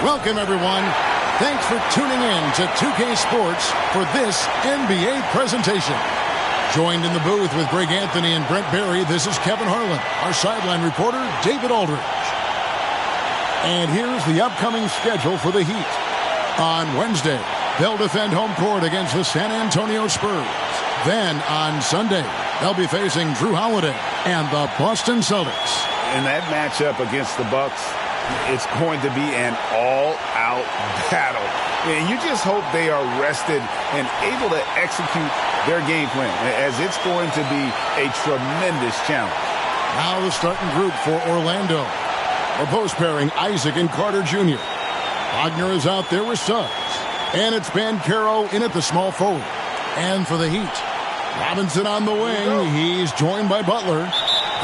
Welcome, everyone. Thanks for tuning in to 2K Sports for this NBA presentation. Joined in the booth with Greg Anthony and Brent Barry, this is Kevin Harlan. Our sideline reporter, David Aldridge. And here's the upcoming schedule for the Heat. On Wednesday, they'll defend home court against the San Antonio Spurs. Then on Sunday, they'll be facing Drew Holiday and the Boston Celtics. In that matchup against the Bucks, it's going to be an all-out battle. And you just hope they are rested and able to execute their game plan, as it's going to be a tremendous challenge. Now the starting group for Orlando. We're post pairing Isaac and Carter Jr. Wagner is out there with Suggs. And it's Banchero in at the small forward. And for the Heat, Robinson on the wing. He's joined by Butler.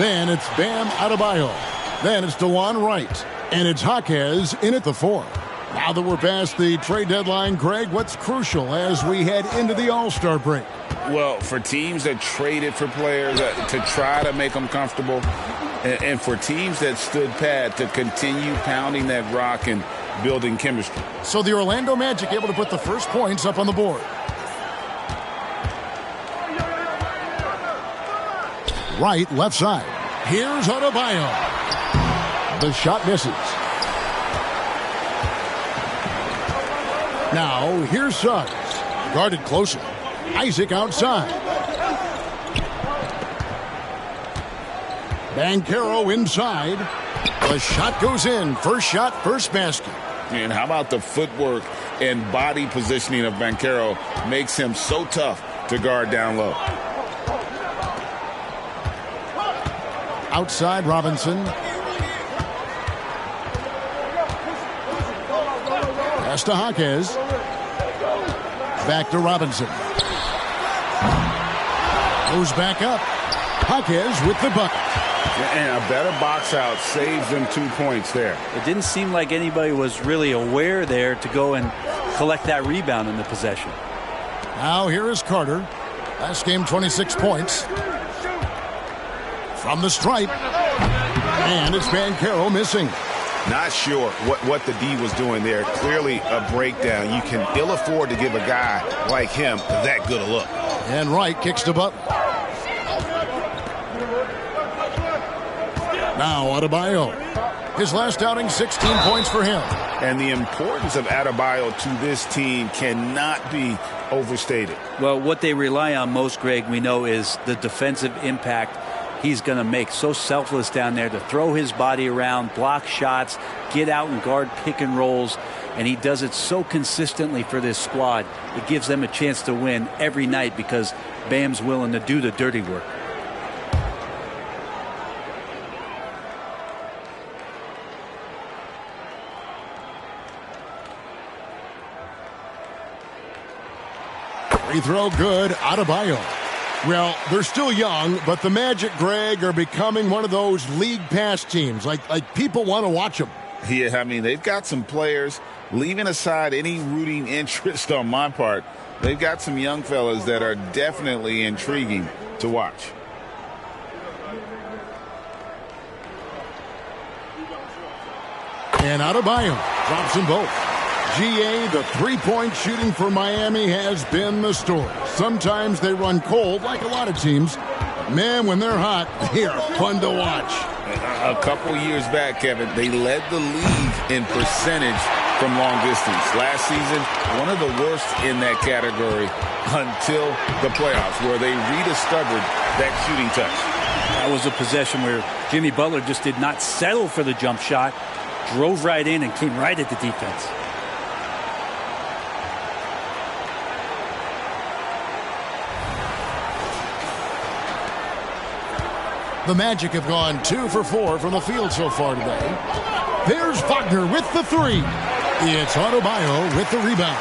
Then it's Bam Adebayo. Then it's DeLon Wright. And it's Jaquez in at the 4. Now that we're past the trade deadline, Greg, what's crucial as we head into the All-Star break? Well, for teams that traded for players to try to make them comfortable, and for teams that stood pat to continue pounding that rock and building chemistry. So the Orlando Magic able to put the first points up on the board. Right, left side. Here's Adebayo. The shot misses. Now, here's Suggs. Guarded closer. Isaac outside. Banchero inside. The shot goes in. First shot, first basket. And how about the footwork and body positioning of Banchero makes him so tough to guard down low. Outside Robinson. Pass to Jaquez. Back to Robinson. Goes back up. Jaquez with the bucket. And a better box out saves them 2 points there. It didn't seem like anybody was really aware there to go and collect that rebound in the possession. Now here is Carter. Last game 26 points. From the stripe. And it's Banchero missing. Not sure what the D was doing there. Clearly a breakdown. You can ill afford to give a guy like him that good a look. And Wright kicks to Butler. Now Adebayo. His last outing, 16 points for him. And the importance of Adebayo to this team cannot be overstated. Well, what they rely on most, Greg, we know, is the defensive impact he's going to make. So selfless down there to throw his body around, block shots, get out and guard pick and rolls. And he does it so consistently for this squad. It gives them a chance to win every night because Bam's willing to do the dirty work. Free throw good. Adebayo. Well, they're still young, but the Magic, Greg, are becoming one of those league pass teams. Like people want to watch them. Yeah, I mean, they've got some players, leaving aside any rooting interest on my part, they've got some young fellas that are definitely intriguing to watch. And Adebayo drops them both. GA, the three-point shooting for Miami has been the story. Sometimes they run cold, like a lot of teams. Man, when they're hot, they are fun to watch. A couple years back, Kevin, they led the league in percentage from long distance. Last season, one of the worst in that category until the playoffs, where they rediscovered that shooting touch. That was a possession where Jimmy Butler just did not settle for the jump shot, drove right in and came right at the defense. The Magic have gone 2 for 4 from the field so far today. There's Wagner with the three. It's Adebayo with the rebound.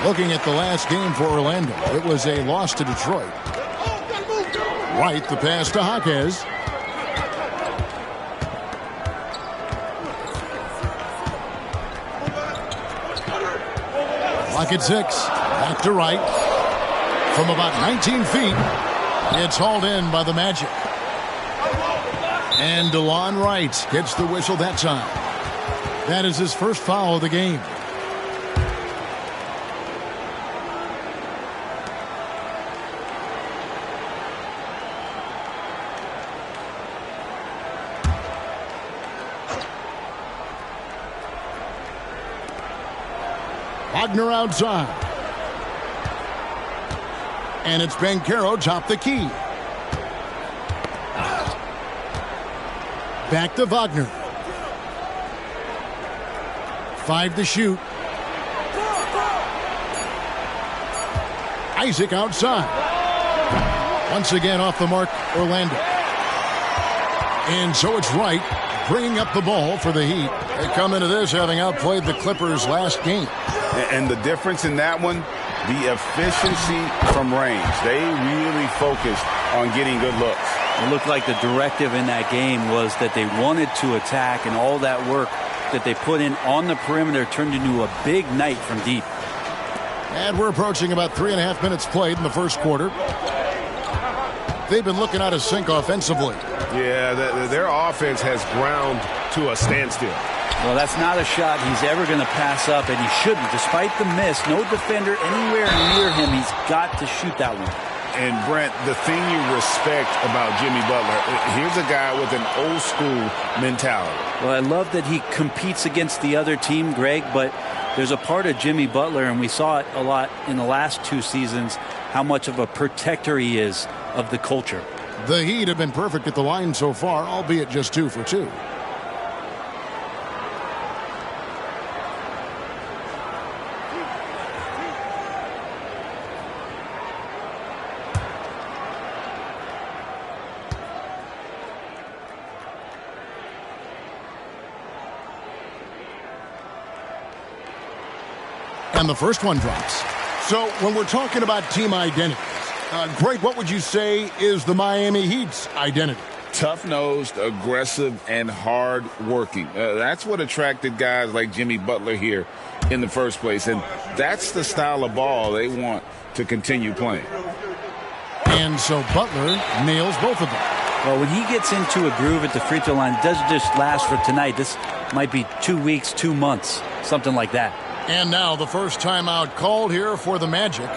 Looking at the last game for Orlando, it was a loss to Detroit. Wright, the pass to Jaquez. Clock at 6. Back to Wright. From about 19 feet. It's hauled in by the Magic. And DeLon Wright gets the whistle that time. That is his first foul of the game. Wagner outside. And it's Banchero top the key. Back to Wagner. 5 to shoot. Isaac outside. Once again off the mark, Orlando. And so it's Wright bringing up the ball for the Heat. They come into this having outplayed the Clippers last game. And the difference in that one, the efficiency from range. They really focused on getting good looks. It looked like the directive in that game was that they wanted to attack, and all that work that they put in on the perimeter turned into a big night from deep. And we're approaching about 3.5 minutes played in the first quarter. They've been looking out of sync offensively. Yeah, their offense has ground to a standstill. Well, that's not a shot he's ever going to pass up, and he shouldn't. Despite the miss, no defender anywhere near him. He's got to shoot that one. And, Brent, the thing you respect about Jimmy Butler, here's a guy with an old-school mentality. Well, I love that he competes against the other team, Greg, but there's a part of Jimmy Butler, and we saw it a lot in the last 2 seasons, how much of a protector he is of the culture. The Heat have been perfect at the line so far, albeit just 2 for 2. And the first one drops. So when we're talking about team identities, Greg, what would you say is the Miami Heat's identity? Tough-nosed, aggressive, and hard-working. That's what attracted guys like Jimmy Butler here in the first place. And that's the style of ball they want to continue playing. And so Butler nails both of them. Well, when he gets into a groove at the free throw line, it doesn't just last for tonight. This might be 2 weeks, 2 months, something like that. And now the first timeout called here for the Magic.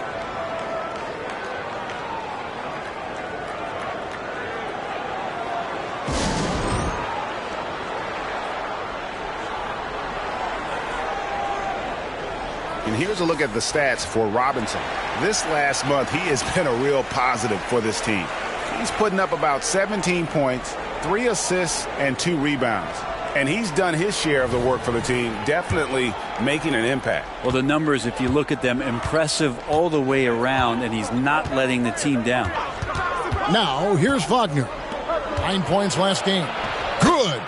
And here's a look at the stats for Robinson. This last month, he has been a real positive for this team. He's putting up about 17 points, 3 assists, and 2 rebounds. And he's done his share of the work for the team, definitely making an impact. Well, the numbers, if you look at them, impressive all the way around, and he's not letting the team down. Now, here's Wagner. 9 points last game. Good.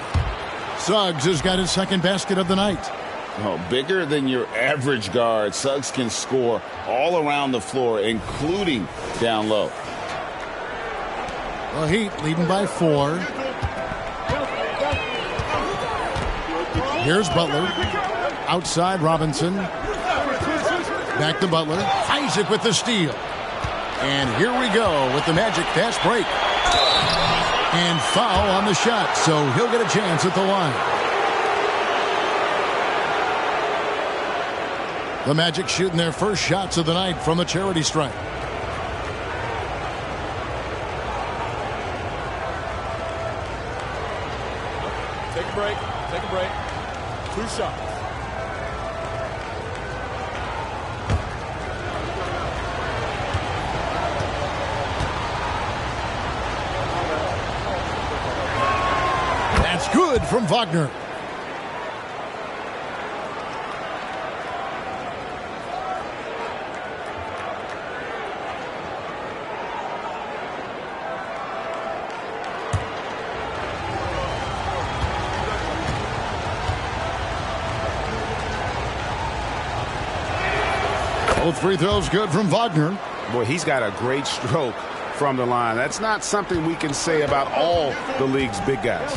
Suggs has got his second basket of the night. Oh, bigger than your average guard, Suggs can score all around the floor, including down low. The Heat leading by 4. Here's Butler. Outside Robinson. Back to Butler. Isaac with the steal. And here we go with the Magic fast break. And foul on the shot, so he'll get a chance at the line. The Magic shooting their first shots of the night from the charity stripe. Take a break. Take a break. 2 shots. That's good from Wagner. Both free throws good from Wagner. Boy, he's got a great stroke from the line. That's not something we can say about all the league's big guys.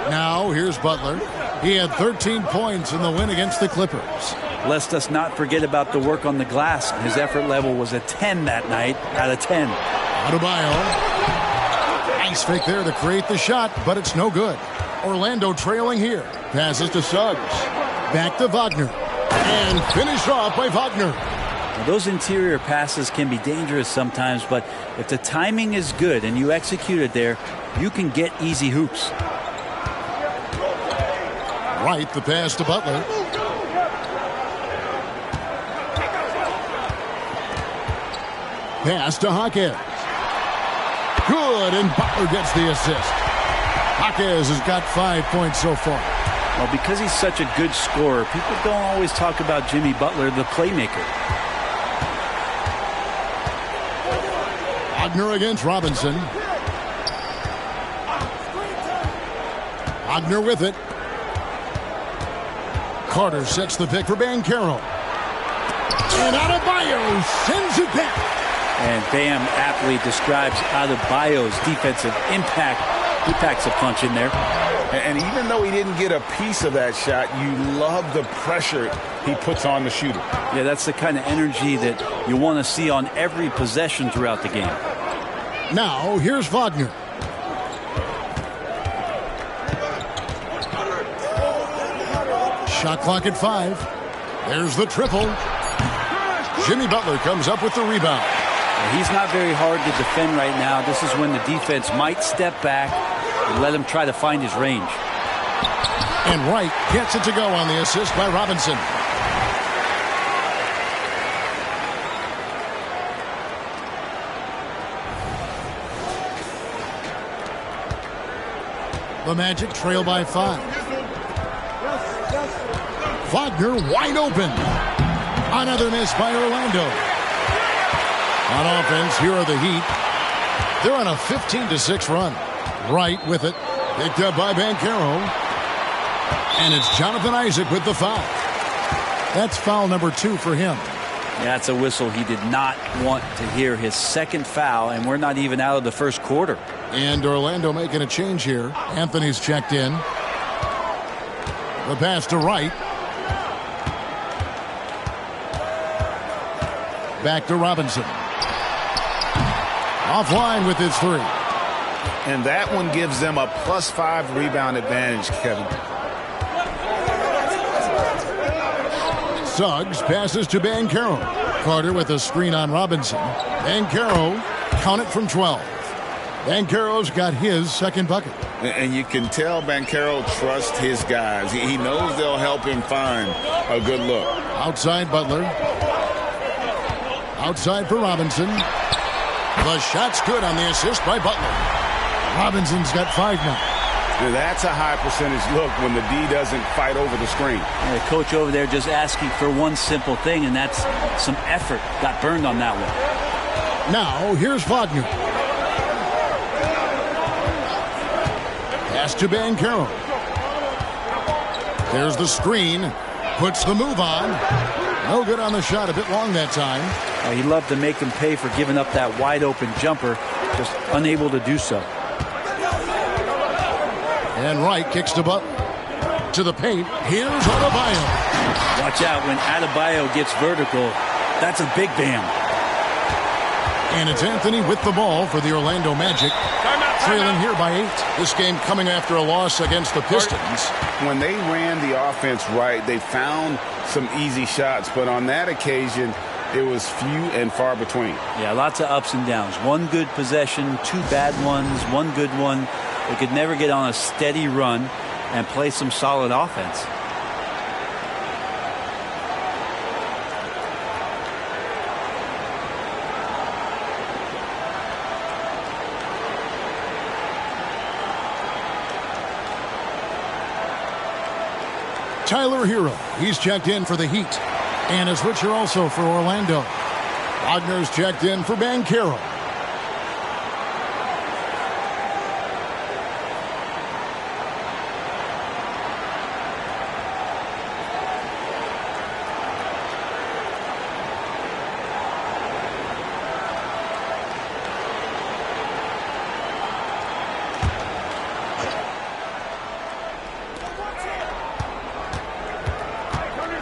Now, here's Butler. He had 13 points in the win against the Clippers. Lest us not forget about the work on the glass. His effort level was a 10 that night out of 10. Adebayo. Nice fake there to create the shot, but it's no good. Orlando trailing here. Passes to Suggs. Back to Wagner. And finished off by Wagner. Now, those interior passes can be dangerous sometimes, but if the timing is good and you execute it there, you can get easy hoops. Right, the pass to Butler. Pass to Jaquez. Good, and Butler gets the assist. Jaquez has got 5 points so far. Well, because he's such a good scorer, people don't always talk about Jimmy Butler, the playmaker. Wagner against Robinson. Wagner with it. Carter sets the pick for Banchero. And Adebayo sends it back. And Bam aptly describes Adebayo's defensive impact. He packs a punch in there. And even though he didn't get a piece of that shot, you love the pressure he puts on the shooter. Yeah, that's the kind of energy that you want to see on every possession throughout the game. Now, here's Wagner. Shot clock at 5. There's the triple. Jimmy Butler comes up with the rebound. He's not very hard to defend right now. This is when the defense might step back and let him try to find his range. And Wright gets it to go on the assist by Robinson. The Magic trail by 5. Wagner wide open. Another miss by Orlando. On offense, here are the Heat. They're on a 15-6 run. Wright with it. Picked up by Banchero. And it's Jonathan Isaac with the foul. That's foul number 2 for him. Yeah, it's a whistle. He did not want to hear his second foul, and we're not even out of the first quarter. And Orlando making a change here. Anthony's checked in. The pass to Wright. Back to Robinson. Offline with his 3. And that one gives them a +5 rebound advantage, Kevin. Suggs passes to Banchero. Carter with a screen on Robinson. Banchero, count it from 12. Banchero's got his second bucket. And you can tell Banchero trusts his guys. He knows they'll help him find a good look. Outside Butler. Outside for Robinson. The shot's good on the assist by Butler. Robinson's got 5 now. Now that's a high percentage look when the D doesn't fight over the screen. And the coach over there just asking for one simple thing, and that's some effort. Got burned on that one. Now, here's Wagner. Pass to Banchero. There's the screen. Puts the move on. No good on the shot. A bit long that time. He loved to make him pay for giving up that wide-open jumper. Just unable to do so. And Wright kicks to Butler. To the paint. Here's Adebayo. Watch out when Adebayo gets vertical. That's a big bam. And it's Anthony with the ball for the Orlando Magic. Trailing here by 8. This game coming after a loss against the Pistons. When they ran the offense right, they found some easy shots. But on that occasion, it was few and far between. Yeah, lots of ups and downs. One good possession, 2 bad ones, 1 good one. They could never get on a steady run and play some solid offense. Tyler Hero, he's checked in for the Heat. And a switcher also for Orlando. Wagner's checked in for Banchero.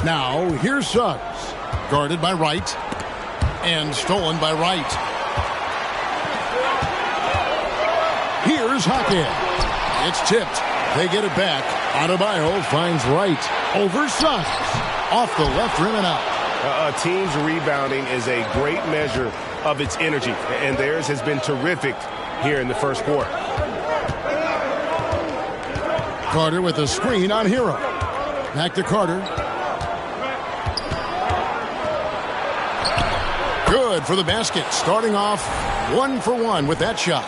Now, here's Suggs. Guarded by Wright. And stolen by Wright. Here's Here's Hackett. It's tipped. They get it back. Adebayo finds Wright. Over Suggs. Off the left rim and out. A team's rebounding is a great measure of its energy, and theirs has been terrific here in the first quarter. Carter with a screen on Hero. Back to Carter. Good for the basket. Starting off 1 for 1 with that shot.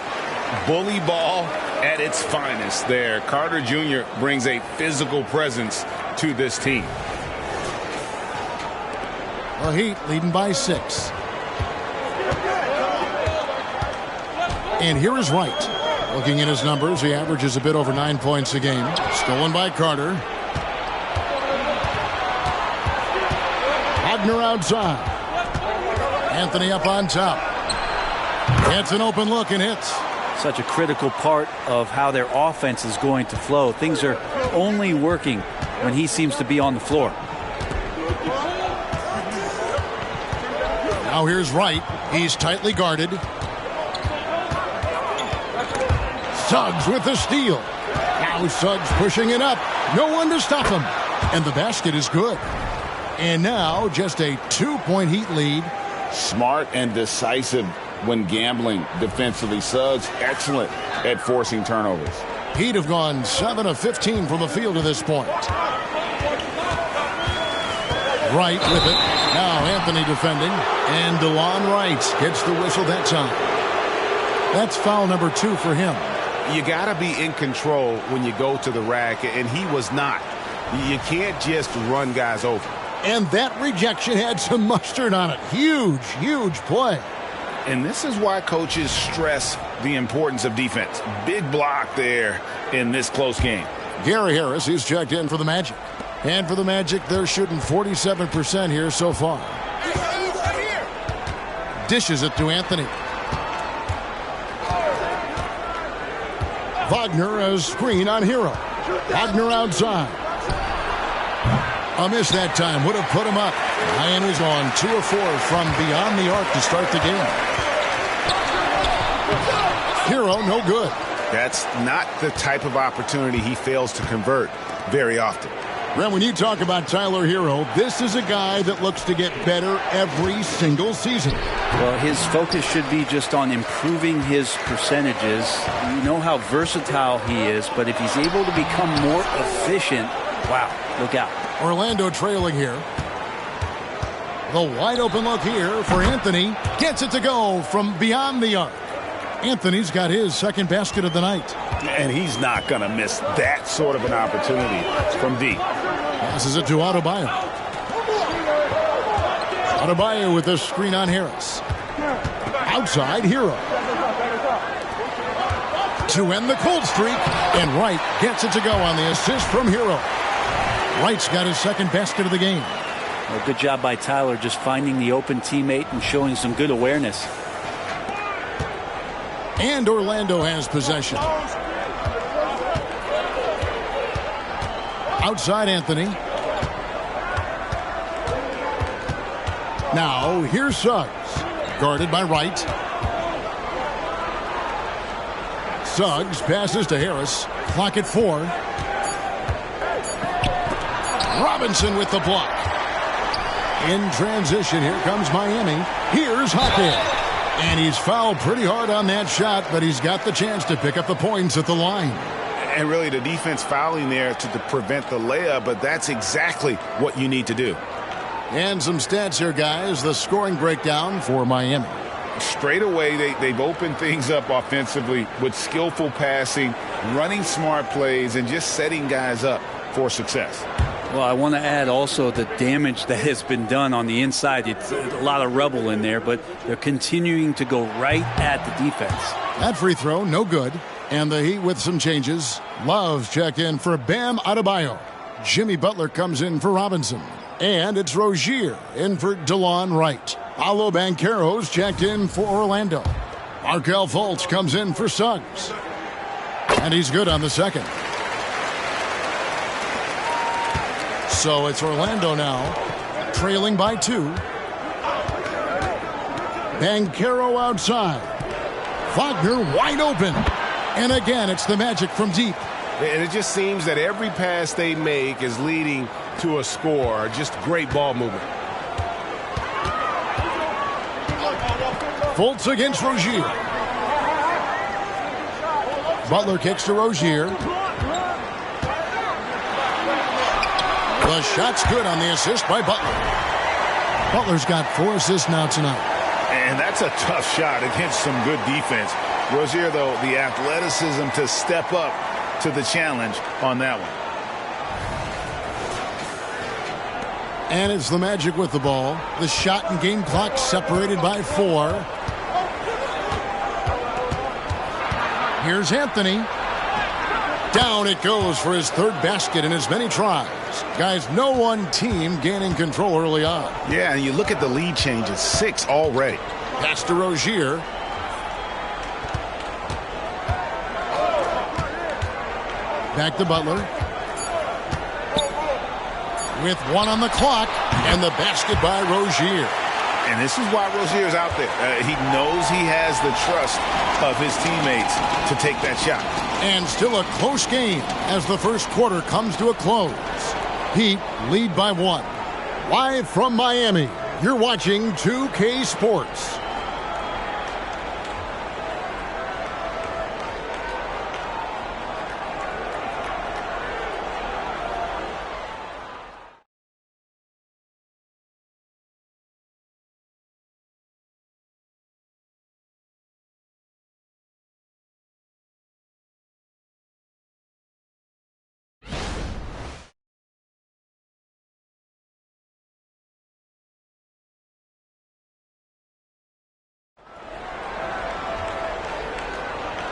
Bully ball at its finest there. Carter Jr. brings a physical presence to this team. The Heat leading by 6. And here is Wright. Looking at his numbers, he averages a bit over 9 points a game. Stolen by Carter. Wagner outside. Anthony up on top. Gets an open look and hits. Such a critical part of how their offense is going to flow. Things are only working when he seems to be on the floor. Now here's Wright. He's tightly guarded. Suggs with the steal. Now Suggs pushing it up. No one to stop him. And the basket is good. And now just a 2-point Heat lead. Smart and decisive when gambling defensively. Suggs excellent at forcing turnovers. Heat have gone 7 of 15 from the field to this point. Wright with it. Now Anthony defending. And DeLon Wright gets the whistle that time. That's foul number 2 for him. You got to be in control when you go to the rack, and he was not. You can't just run guys over. And that rejection had some mustard on it. Huge, huge play. And this is why coaches stress the importance of defense. Big block there in this close game. Gary Harris, he's checked in for the Magic. And for the Magic, they're shooting 47% here so far. Dishes it to Anthony. Wagner, a screen on Hero. Wagner outside. A miss that time would have put him up. Miami's on 2 of 4 from beyond the arc to start the game. Hero, no good. That's not the type of opportunity he fails to convert very often. Brent, when you talk about Tyler Hero, this is a guy that looks to get better every single season. Well, his focus should be just on improving his percentages. You know how versatile he is, but if he's able to become more efficient, wow, look out. Orlando trailing here. The wide open look here for Anthony. Gets it to go from beyond the arc. Anthony's got his second basket of the night. And he's not going to miss that sort of an opportunity from D. Passes it to Adebayo. Adebayo with the screen on Harris. Outside, Hero. To end the cold streak. And Wright gets it to go on the assist from Hero. Wright's got his second basket of the game. Well, good job by Tyler just finding the open teammate and showing some good awareness. And Orlando has possession. Outside Anthony. Now here's Suggs. Guarded by Wright. Suggs passes to Harris. Clock at 4. Robinson with the block. In transition, here comes Miami. Here's Hackett. And he's fouled pretty hard on that shot, but he's got the chance to pick up the points at the line. And really the defense fouling there to prevent the layup, but that's exactly what you need to do. And some stats here, guys. The scoring breakdown for Miami. Straight away, they've opened things up offensively with skillful passing, running smart plays, and just setting guys up for success. Well, I want to add also the damage that has been done on the inside. It's a lot of rubble in there, but they're continuing to go right at the defense. That free throw, no good. And the Heat with some changes. Love's check in for Bam Adebayo. Jimmy Butler comes in for Robinson. And it's Rozier in for DeLon Wright. Paolo Banchero's checked in for Orlando. Markelle Fultz comes in for Suggs. And he's good on the second. So it's Orlando now, trailing by 2. Banchero outside. Wagner wide open. And again, it's the Magic from deep. And it just seems that every pass they make is leading to a score. Just great ball movement. Fultz against Rozier. Butler kicks to Rozier. The shot's good on the assist by Butler. Butler's got 4 assists now tonight. And that's a tough shot against some good defense. Rozier, though, the athleticism to step up to the challenge on that one. And it's the Magic with the ball. The shot and game clock separated by 4. Here's Anthony. Down it goes for his 3rd basket in as many tries. Guys, no one team gaining control early on. Yeah, and you look at the lead change. It's 6 already. Pass to Rozier. Back to Butler. With 1 on the clock, and the basket by Rozier. And this is why Rozier's out there. He knows he has the trust of his teammates to take that shot. And still a close game as the first quarter comes to a close. Heat lead by 1. Live from Miami, you're watching 2K Sports.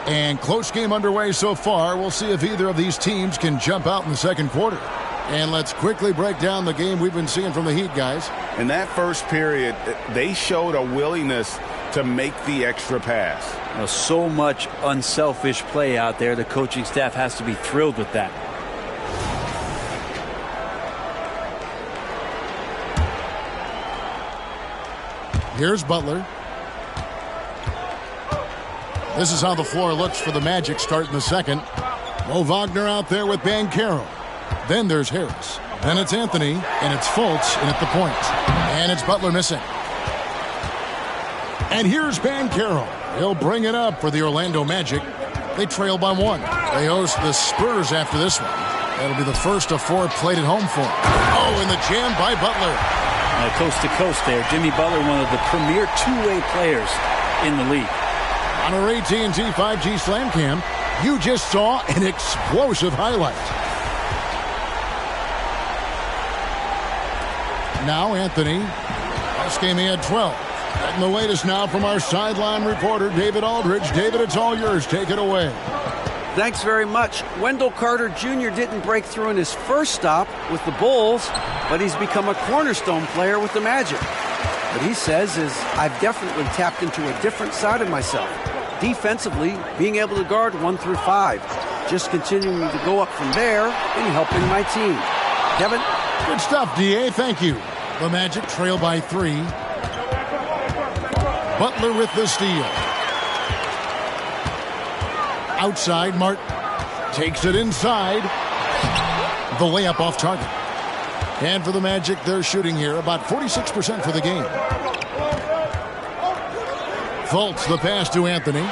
And close game underway so far. We'll see if either of these teams can jump out in the second quarter. And let's quickly break down the game we've been seeing from the Heat, guys. In that first period, they showed a willingness to make the extra pass. So much unselfish play out there. The coaching staff has to be thrilled with that. Here's Butler. This is how the floor looks for the Magic starting the second. Mo Wagner out there with Banchero. Then there's Harris. Then it's Anthony, and it's Fultz in at the point. And it's Butler missing. And here's Banchero. He'll bring it up for the Orlando Magic. They trail by 1. They host the Spurs after this one. That'll be the first of 4 played at home for them. Oh, and the jam by Butler. Coast to coast there. Jimmy Butler, one of the premier two-way players in the league. On our AT&T 5G Slam Cam, you just saw an explosive highlight. Now Anthony. Last game he had 12. And the latest now from our sideline reporter, David Aldridge. David, it's all yours. Take it away. Thanks very much. Wendell Carter Jr. didn't break through in his first stop with the Bulls, but he's become a cornerstone player with the Magic. What he says is, I've definitely tapped into a different side of myself. Defensively, being able to guard 1 through 5. Just continuing to go up from there and helping my team. Kevin? Good stuff, D.A. Thank you. The Magic trail by 3. Butler with the steal. Outside, Martin takes it inside. The layup off target. And for the Magic, they're shooting here about 46% for the game. Fultz, the pass to Anthony.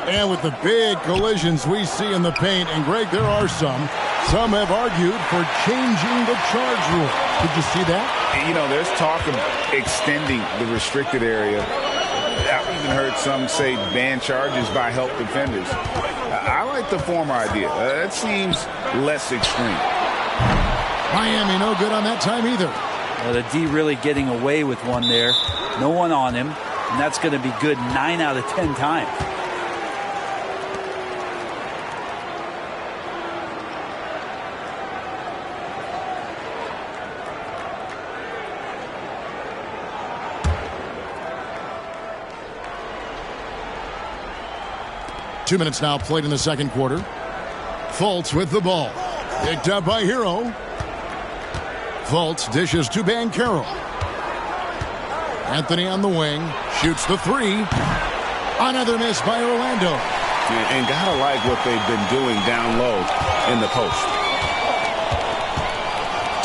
And with the big collisions we see in the paint, and Greg, there are some have argued for changing the charge rule. Did you see that? You know, there's talk of extending the restricted area. I've even heard some say ban charges by help defenders. I like the former idea. That seems less extreme. Miami no good on that time either. The D really getting away with one there. No one on him. And that's going to be good 9 out of 10 times. Two minutes now played in the second quarter. Fultz with the ball. Picked up by Hero. Fultz dishes to Banchero. Anthony on the wing. Shoots the 3. Another miss by Orlando. And gotta like what they've been doing down low in the post.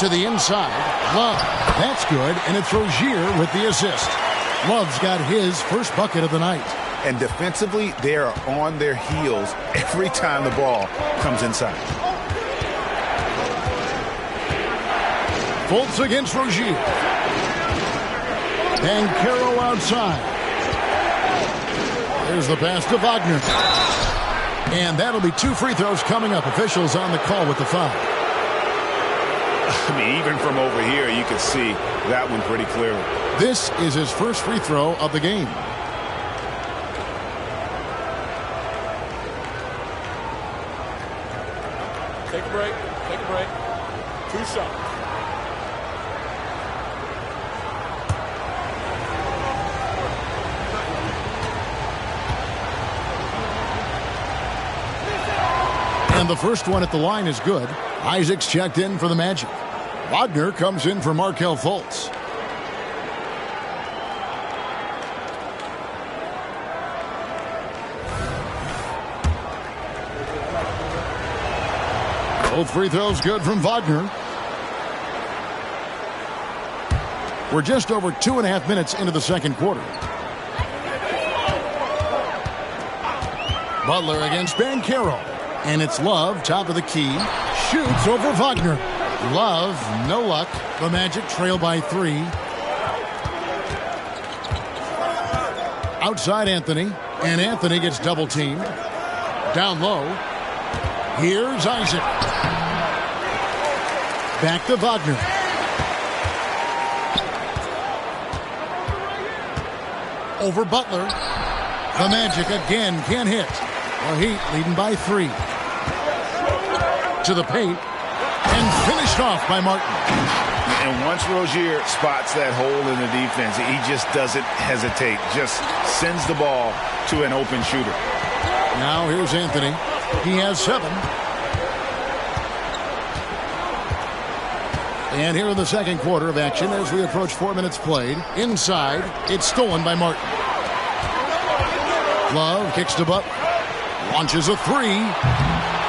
To the inside, Love. That's good, and it's Rozier with the assist. Love's got his first bucket of the night. And defensively, they are on their heels every time the ball comes inside. Fultz against Rozier. Banchero outside. There's the pass to Wagner. And that'll be 2 free throws coming up. Officials on the call with the foul. I mean, even from over here, you can see that one pretty clearly. This is his first free throw of the game. Take a break. Take a break. 2 shots. And the first one at the line is good. Isaac's checked in for the Magic. Wagner comes in for Markelle Fultz. Both free throws good from Wagner. We're just over 2.5 minutes into the second quarter. Butler against Banchero. And it's Love, top of the key. Shoots over Wagner. Love, no luck. The Magic trail by 3. Outside Anthony. And Anthony gets double teamed. Down low. Here's Isaac. Back to Wagner. Over Butler. The Magic again can't hit. The Heat leading by 3. To the paint. And finished off by Martin. And once Rozier spots that hole in the defense, he just doesn't hesitate. Just sends the ball to an open shooter. Now here's Anthony. He has 7. And here in the second quarter of action as we approach 4 minutes played. Inside, it's stolen by Martin. Love kicks to Butler. Launches a 3.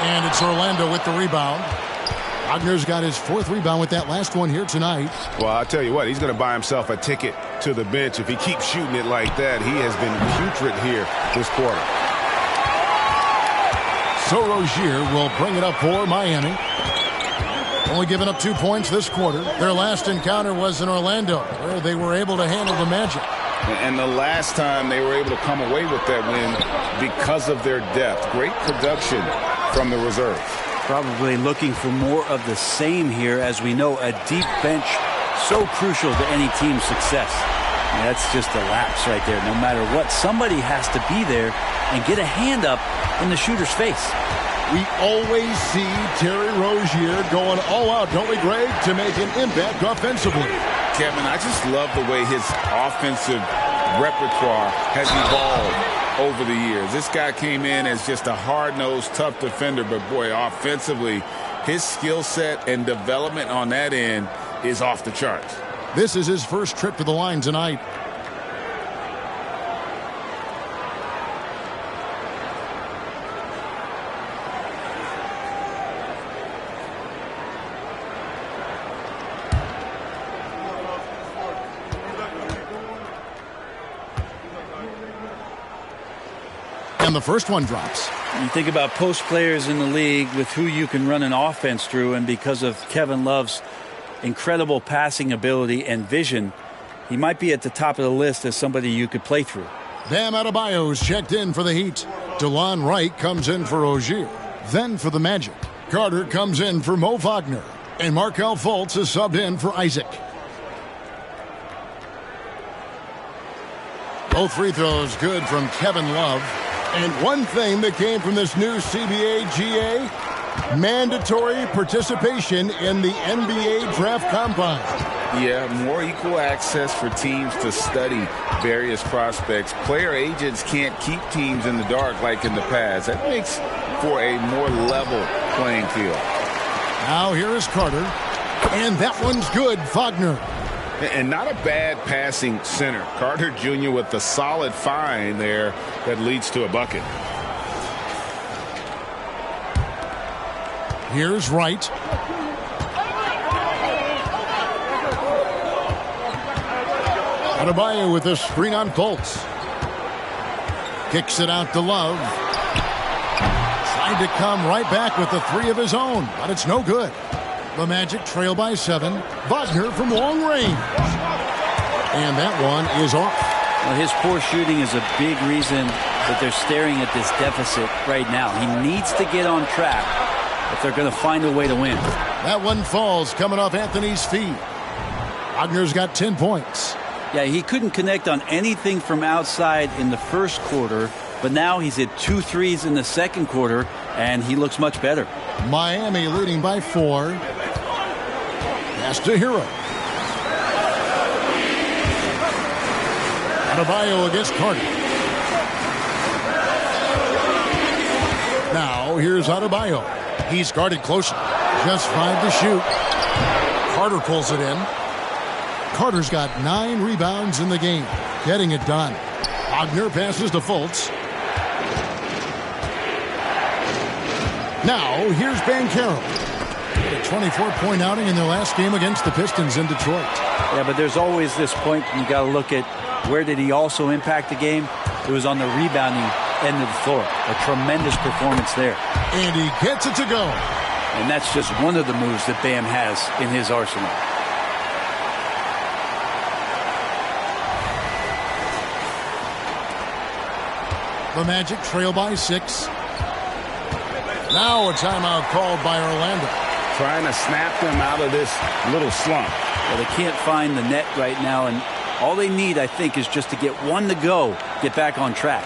And it's Orlando with the rebound. Wagner's got his 4th rebound with that last one here tonight. Well, I'll tell you what, he's going to buy himself a ticket to the bench. If he keeps shooting it like that, he has been putrid here this quarter. So Rozier will bring it up for Miami. Only giving up 2 points this quarter. Their last encounter was in Orlando, where they were able to handle the Magic. And the last time they were able to come away with that win because of their depth. Great production from the reserves. Probably looking for more of the same here. As we know, a deep bench so crucial to any team's success. And that's just a lapse right there. No matter what, somebody has to be there and get a hand up in the shooter's face. We always see Terry Rozier going all out, don't we, Greg, to make an impact offensively. Kevin, I just love the way his offensive repertoire has evolved over the years. This guy came in as just a hard-nosed, tough defender, but boy, offensively, his skill set and development on that end is off the charts. This is his first trip to the line tonight. And the first one drops. You think about post players in the league with who you can run an offense through, and because of Kevin Love's incredible passing ability and vision, he might be at the top of the list as somebody you could play through. Bam Adebayo's checked in for the Heat. DeLon Wright comes in for Rozier. Then for the Magic, Carter comes in for Mo Wagner. And Markelle Fultz is subbed in for Isaac. Both free throws good from Kevin Love. And one thing that came from this new CBA GA, mandatory participation in the NBA Draft Combine. Yeah, more equal access for teams to study various prospects. Player agents can't keep teams in the dark like in the past. That makes for a more level playing field. Now here is Carter. And that one's good, Wagner. And not a bad passing center. Carter Jr. with the solid find there that leads to a bucket. Here's Wright. Adebayo with a screen on Fultz. Kicks it out to Love. Tried to come right back with the three of his own, but it's no good. The Magic trail by 7. Wagner from long range. And that one is off. Well, his poor shooting is a big reason that they're staring at this deficit right now. He needs to get on track if they're going to find a way to win. That one falls coming off Anthony's feet. Wagner's got 10 points. Yeah, he couldn't connect on anything from outside in the first quarter, but now he's hit 2 threes in the second quarter, and he looks much better. Miami leading by 4. Pass to Hero. Adebayo against Carter. Now here's Adebayo. He's guarded closely. Just 5 to shoot. Carter pulls it in. Carter's got 9 rebounds in the game. Getting it done. Wagner passes to Fultz. Now here's Banchero. A 24-point outing in their last game against the Pistons in Detroit. Yeah, but there's always this point you got to look at where did he also impact the game. It was on the rebounding end of the floor. A tremendous performance there. And he gets it to go. And that's just one of the moves that Bam has in his arsenal. The Magic trail by 6. Now a timeout called by Orlando. Trying to snap them out of this little slump. Well, they can't find the net right now, and all they need, I think, is just to get one to go, get back on track.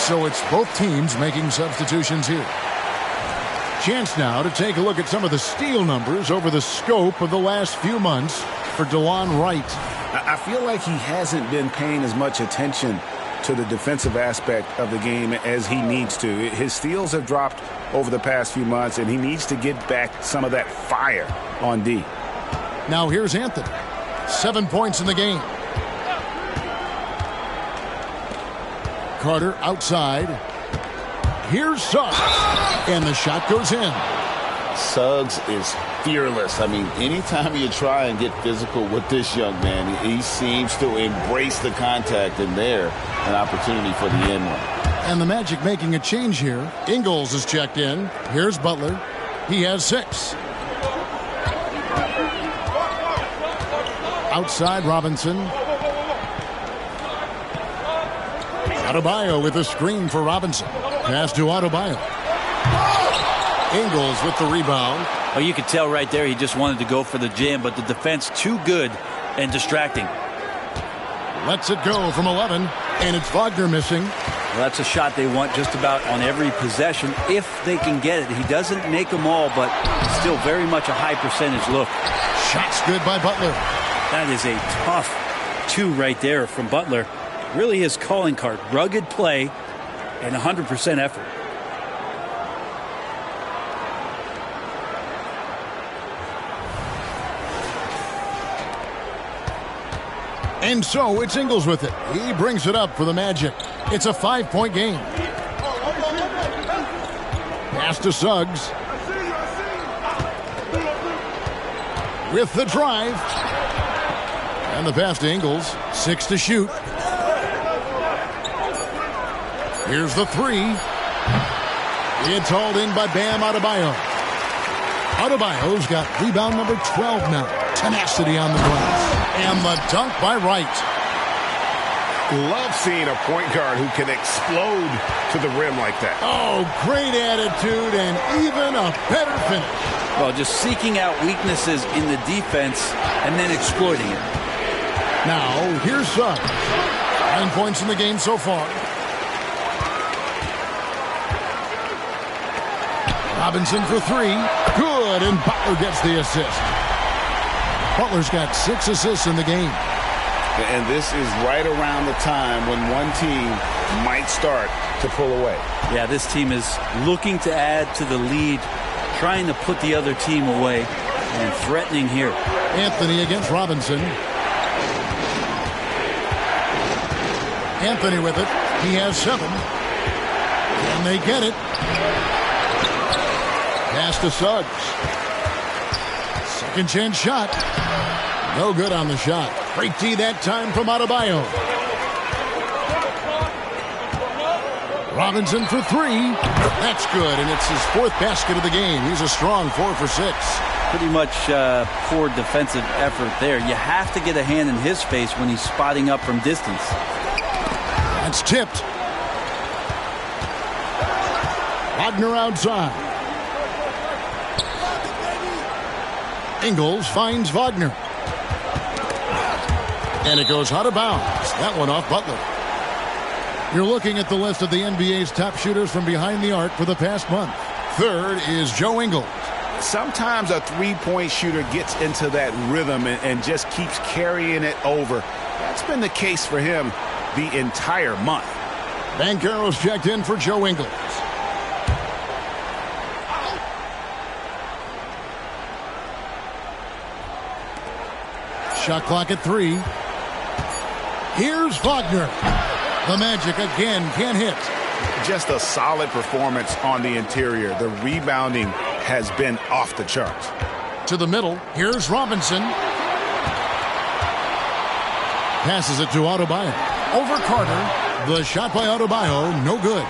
So it's both teams making substitutions here. Chance now to take a look at some of the steal numbers over the scope of the last few months for DeLon Wright. I feel like he hasn't been paying as much attention to the defensive aspect of the game as he needs to. His steals have dropped over the past few months, and he needs to get back some of that fire on D. Now here's Anthony. 7 points in the game. Carter outside. Here's Suggs. And the shot goes in. Suggs is fearless. I mean, anytime you try and get physical with this young man, he seems to embrace the contact, and there, an opportunity for the end one. And the Magic making a change here. Ingles is checked in. Here's Butler. He has 6. Outside Robinson. Adebayo with a screen for Robinson. Pass to Adebayo. Ingles with the rebound. Oh, you could tell right there he just wanted to go for the jam, but the defense too good and distracting. Lets it go from 11, and it's Wagner missing. Well, that's a shot they want just about on every possession if they can get it. He doesn't make them all, but still very much a high percentage look. Shot's good by Butler. That is a tough 2 right there from Butler. Really his calling card. Rugged play and 100% effort. And so it's Ingles with it. He brings it up for the Magic. It's a 5-point game. Pass to Suggs. With the drive. And the pass to Ingles. 6 to shoot. Here's the 3. It's hauled in by Bam Adebayo. Adebayo's got rebound number 12 now. Tenacity on the glass. And the dunk by Wright. Love seeing a point guard who can explode to the rim like that. Oh, great attitude and even a better finish. Well, just seeking out weaknesses in the defense and then exploiting it. Now, here's Suggs. 9 points in the game so far. Robinson for 3. Good, and Butler gets the assist. Butler's got 6 assists in the game. And this is right around the time when one team might start to pull away. Yeah, this team is looking to add to the lead, trying to put the other team away, and threatening here. Anthony against Robinson. Anthony with it. He has 7. And they get it. Pass to Suggs. Second chance shot. No good on the shot. Break D that time from Adebayo. Robinson for 3. That's good, and it's his 4th basket of the game. He's a strong 4 for 6. Pretty much poor defensive effort there. You have to get a hand in his face when he's spotting up from distance. That's tipped. Wagner outside. Ingles finds Wagner. And it goes out of bounds. That one off Butler. You're looking at the list of the NBA's top shooters from behind the arc for the past month. 3rd is Joe Ingles. Sometimes a three-point shooter gets into that rhythm and just keeps carrying it over. That's been the case for him the entire month. Banchero's checked in for Joe Ingles. Shot clock at 3. Here's Wagner. The Magic again can't hit. Just a solid performance on the interior. The rebounding has been off the charts. To the middle. Here's Robinson. Passes it to Adebayo. Over Carter. The shot by Adebayo, no good.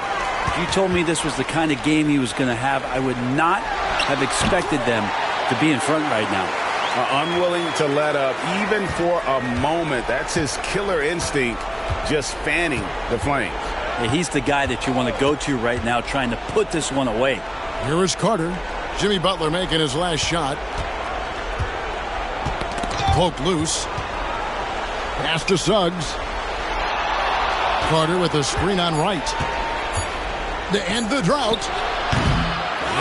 If you told me this was the kind of game he was going to have, I would not have expected them to be in front right now. Unwilling to let up even for a moment. That's his killer instinct, just fanning the flames. Yeah, he's the guy that you want to go to right now, trying to put this one away. Here is Carter. Jimmy Butler making his last shot. Poked loose. Pass to Suggs. Carter with a screen on right. To end the drought.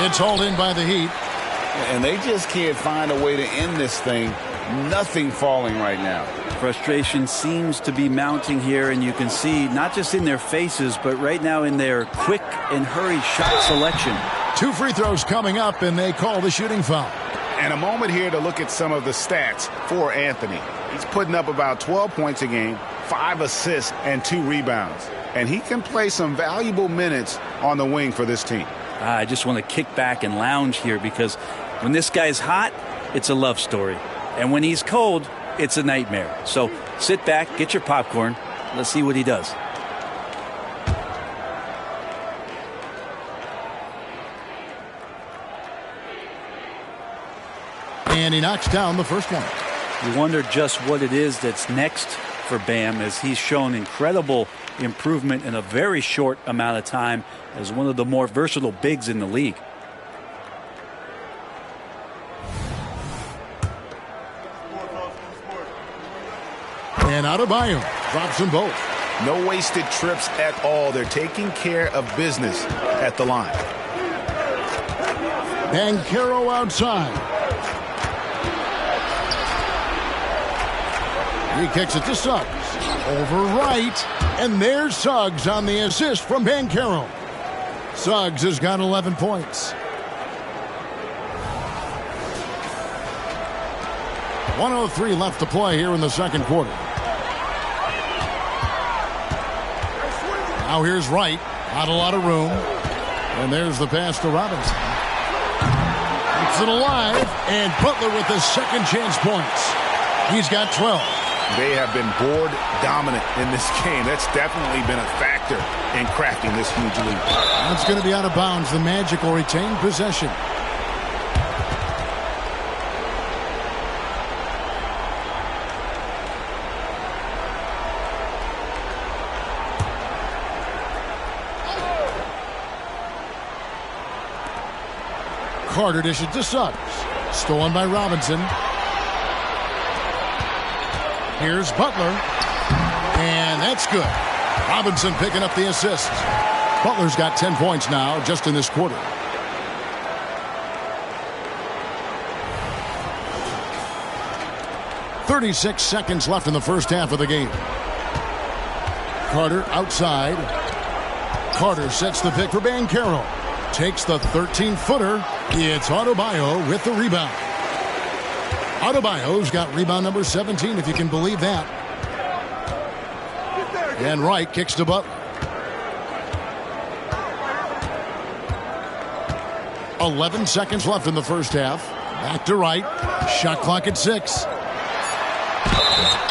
It's hauled in by the Heat. And they just can't find a way to end this thing. Nothing falling right now. Frustration seems to be mounting here, and you can see not just in their faces, but right now in their quick and hurried shot selection. 2 free throws coming up, and they call the shooting foul. And a moment here to look at some of the stats for Anthony. He's putting up about 12 points a game, 5 assists, and 2 rebounds. And he can play some valuable minutes on the wing for this team. I just want to kick back and lounge here because when this guy's hot, it's a love story. And when he's cold, it's a nightmare. So sit back, get your popcorn. Let's see what he does. And he knocks down the first one. You wonder just what it is that's next for Bam, as he's shown incredible improvement in a very short amount of time as one of the more versatile bigs in the league. And Adebayo drops them both. No wasted trips at all. They're taking care of business at the line. Banchero outside. He kicks it to Suggs. Over right. And there's Suggs on the assist from Banchero. Suggs has got 11 points. 1:03 left to play here in the second quarter. Now here's Wright. Not a lot of room. And there's the pass to Robinson. Keeps it alive. And Butler with the second chance points. He's got 12. They have been board dominant in this game. That's definitely been a factor in crafting this huge lead. That's going to be out of bounds. The Magic will retain possession. Carter dishes to Suggs. Stolen by Robinson. Here's Butler. And And that's good. Robinson picking up the assist. Butler's got 10 points now just in this quarter. .36 seconds left in the first half of the game. Carter outside. Carter sets the pick for Banchero. Takes the 13-footer. It's Adebayo with the rebound. Adebayo's got rebound number 17, if you can believe that. And Wright kicks to Butler. 11 seconds left in the first half. Back to Wright. Shot clock at 6.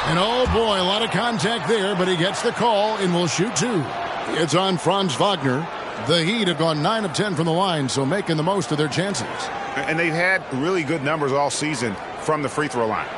And oh boy, a lot of contact there, but he gets the call and will shoot 2. It's on Franz Wagner. The Heat have gone 9 of 10 from the line, so making the most of their chances. And they've had really good numbers all season from the free throw line.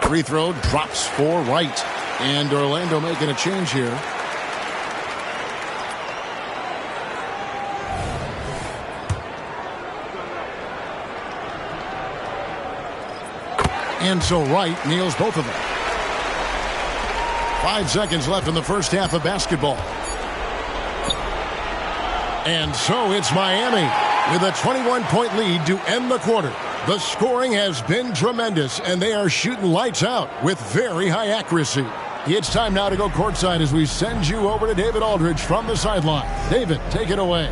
Free throw drops for Wright. And Orlando making a change here. And so Wright nails both of them. 5 seconds left in the first half of basketball. And so it's Miami with a 21-point lead to end the quarter. The scoring has been tremendous, and they are shooting lights out with very high accuracy. It's time now to go courtside as we send you over to David Aldridge from the sideline. David, take it away.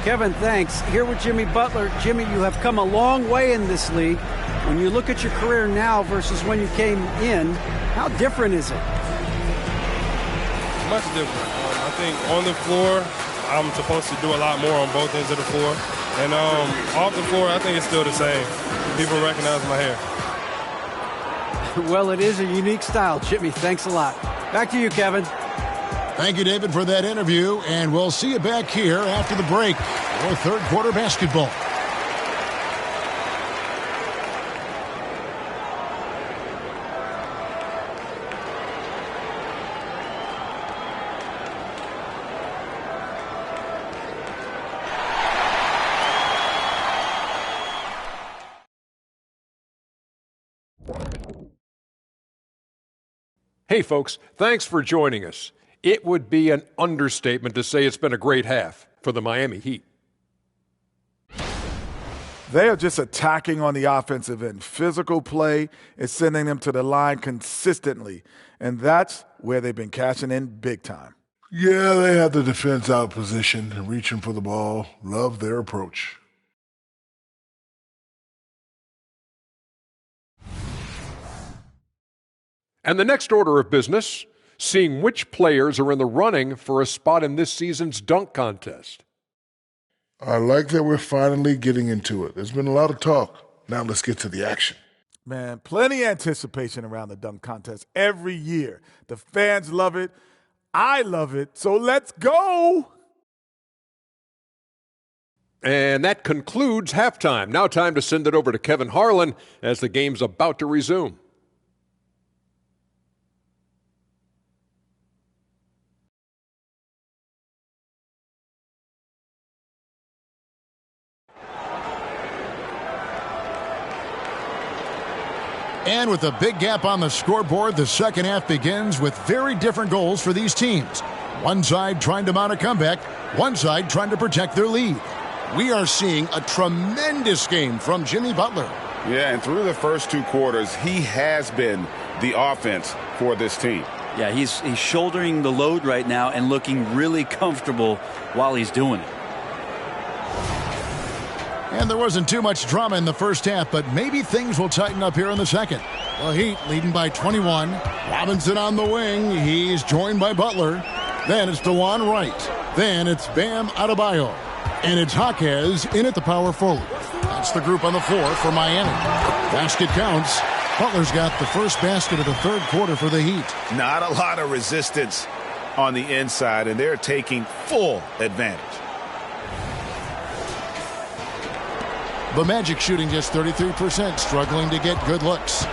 Kevin, thanks. Here with Jimmy Butler. Jimmy, you have come a long way in this league. When you look at your career now versus when you came in, how different is it? Much different. I think on the floor, I'm supposed to do a lot more on both ends of the floor. And off the floor, I think it's still the same. People recognize my hair. Well, it is a unique style, Jimmy. Thanks a lot. Back to you, Kevin. Thank you, David, for that interview. And we'll see you back here after the break for third quarter basketball. Hey, folks, thanks for joining us. It would be an understatement to say it's been a great half for the Miami Heat. They are just attacking on the offensive end. Physical play is sending them to the line consistently, and that's where they've been cashing in big time. Yeah, they have the defense out position and reaching for the ball. Love their approach. And the next order of business, seeing which players are in the running for a spot in this season's dunk contest. I like that we're finally getting into it. There's been a lot of talk. Now let's get to the action. Man, plenty of anticipation around the dunk contest every year. The fans love it. I love it. So let's go. And that concludes halftime. Now time to send it over to Kevin Harlan as the game's about to resume. And with a big gap on the scoreboard, the second half begins with very different goals for these teams. One side trying to mount a comeback, one side trying to protect their lead. We are seeing a tremendous game from Jimmy Butler. Yeah, and through the first 2 quarters, he has been the offense for this team. Yeah, he's shouldering the load right now and looking really comfortable while he's doing it. And there wasn't too much drama in the first half, but maybe things will tighten up here in the second. The Heat leading by 21. Robinson on the wing. He's joined by Butler. Then it's DeJuan Wright. Then it's Bam Adebayo. And it's Jaquez in at the power forward. That's the group on the floor for Miami. Basket counts. Butler's got the first basket of the third quarter for the Heat. Not a lot of resistance on the inside, and they're taking full advantage. The Magic shooting just 33%, struggling to get good looks.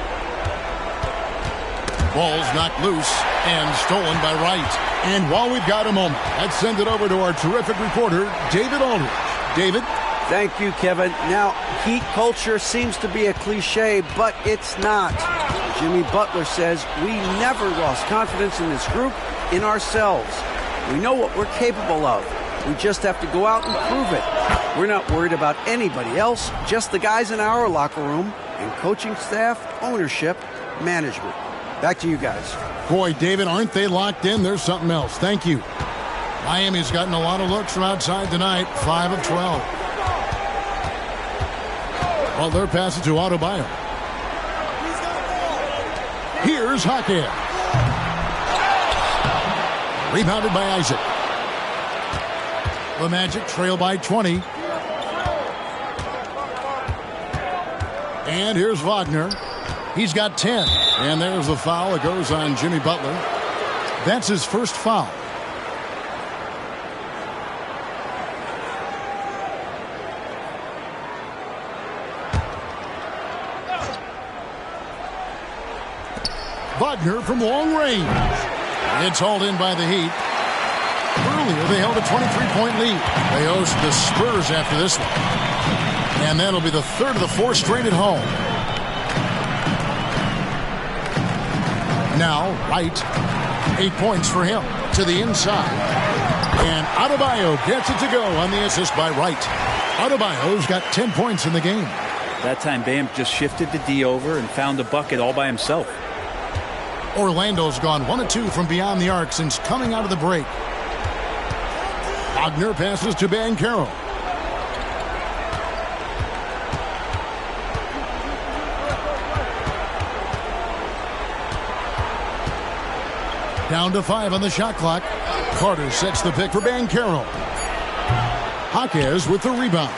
Ball's knocked loose and stolen by Wright. And while we've got a moment, let's send it over to our terrific reporter, David Aldridge. David? Thank you, Kevin. Now, Heat culture seems to be a cliche, but it's not. Jimmy Butler says we never lost confidence in this group, in ourselves. We know what we're capable of. We just have to go out and prove it. We're not worried about anybody else, just the guys in our locker room and coaching staff, ownership, management. Back to you guys. Boy, David, aren't they locked in? There's something else. Thank you. Miami's gotten a lot of looks from outside tonight, 5 of 12. Butler passes to Adebayo. Here's Hakeem. Rebounded by Isaac. The Magic trail by 20. And here's Wagner. He's got 10. And there's the foul. It goes on Jimmy Butler. That's his first foul. Wagner from long range. It's hauled in by the Heat. Earlier, they held a 23-point lead. They host the Spurs after this one. And that'll be the third of the four straight at home. Now, Wright, 8 points for him to the inside. And Adebayo gets it to go on the assist by Wright. Adebayo's got 10 points in the game. That time, Bam just shifted the D over and found a bucket all by himself. Orlando's gone 1 of 2 from beyond the arc since coming out of the break. Wagner passes to Banchero. Down to 5 on the shot clock. Carter sets the pick for Banchero. Jaquez with the rebound.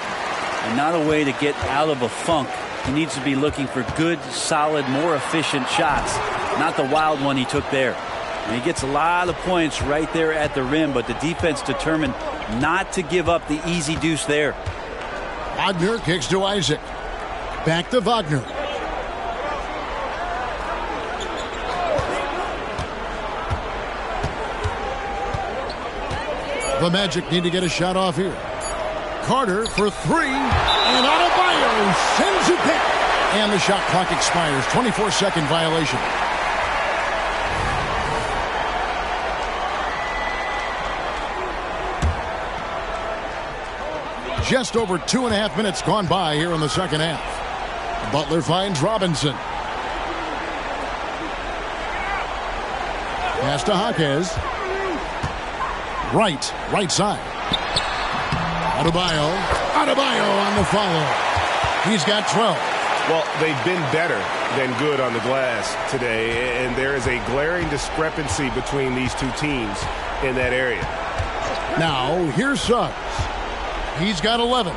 And not a way to get out of a funk. He needs to be looking for good, solid, more efficient shots. Not the wild one he took there. And he gets a lot of points right there at the rim, but the defense determined not to give up the easy deuce there. Wagner kicks to Isaac. Back to Wagner. The Magic need to get a shot off here. Carter for 3. And Adebayo sends it back. And the shot clock expires. 24-second violation. Just over 2.5 minutes gone by here in the second half. Butler finds Robinson. Pass to Jaquez. Right side. Adebayo on the follow. He's got 12. Well, they've been better than good on the glass today, and there is a glaring discrepancy between these two teams in that area. Now, here's Suggs. He's got 11.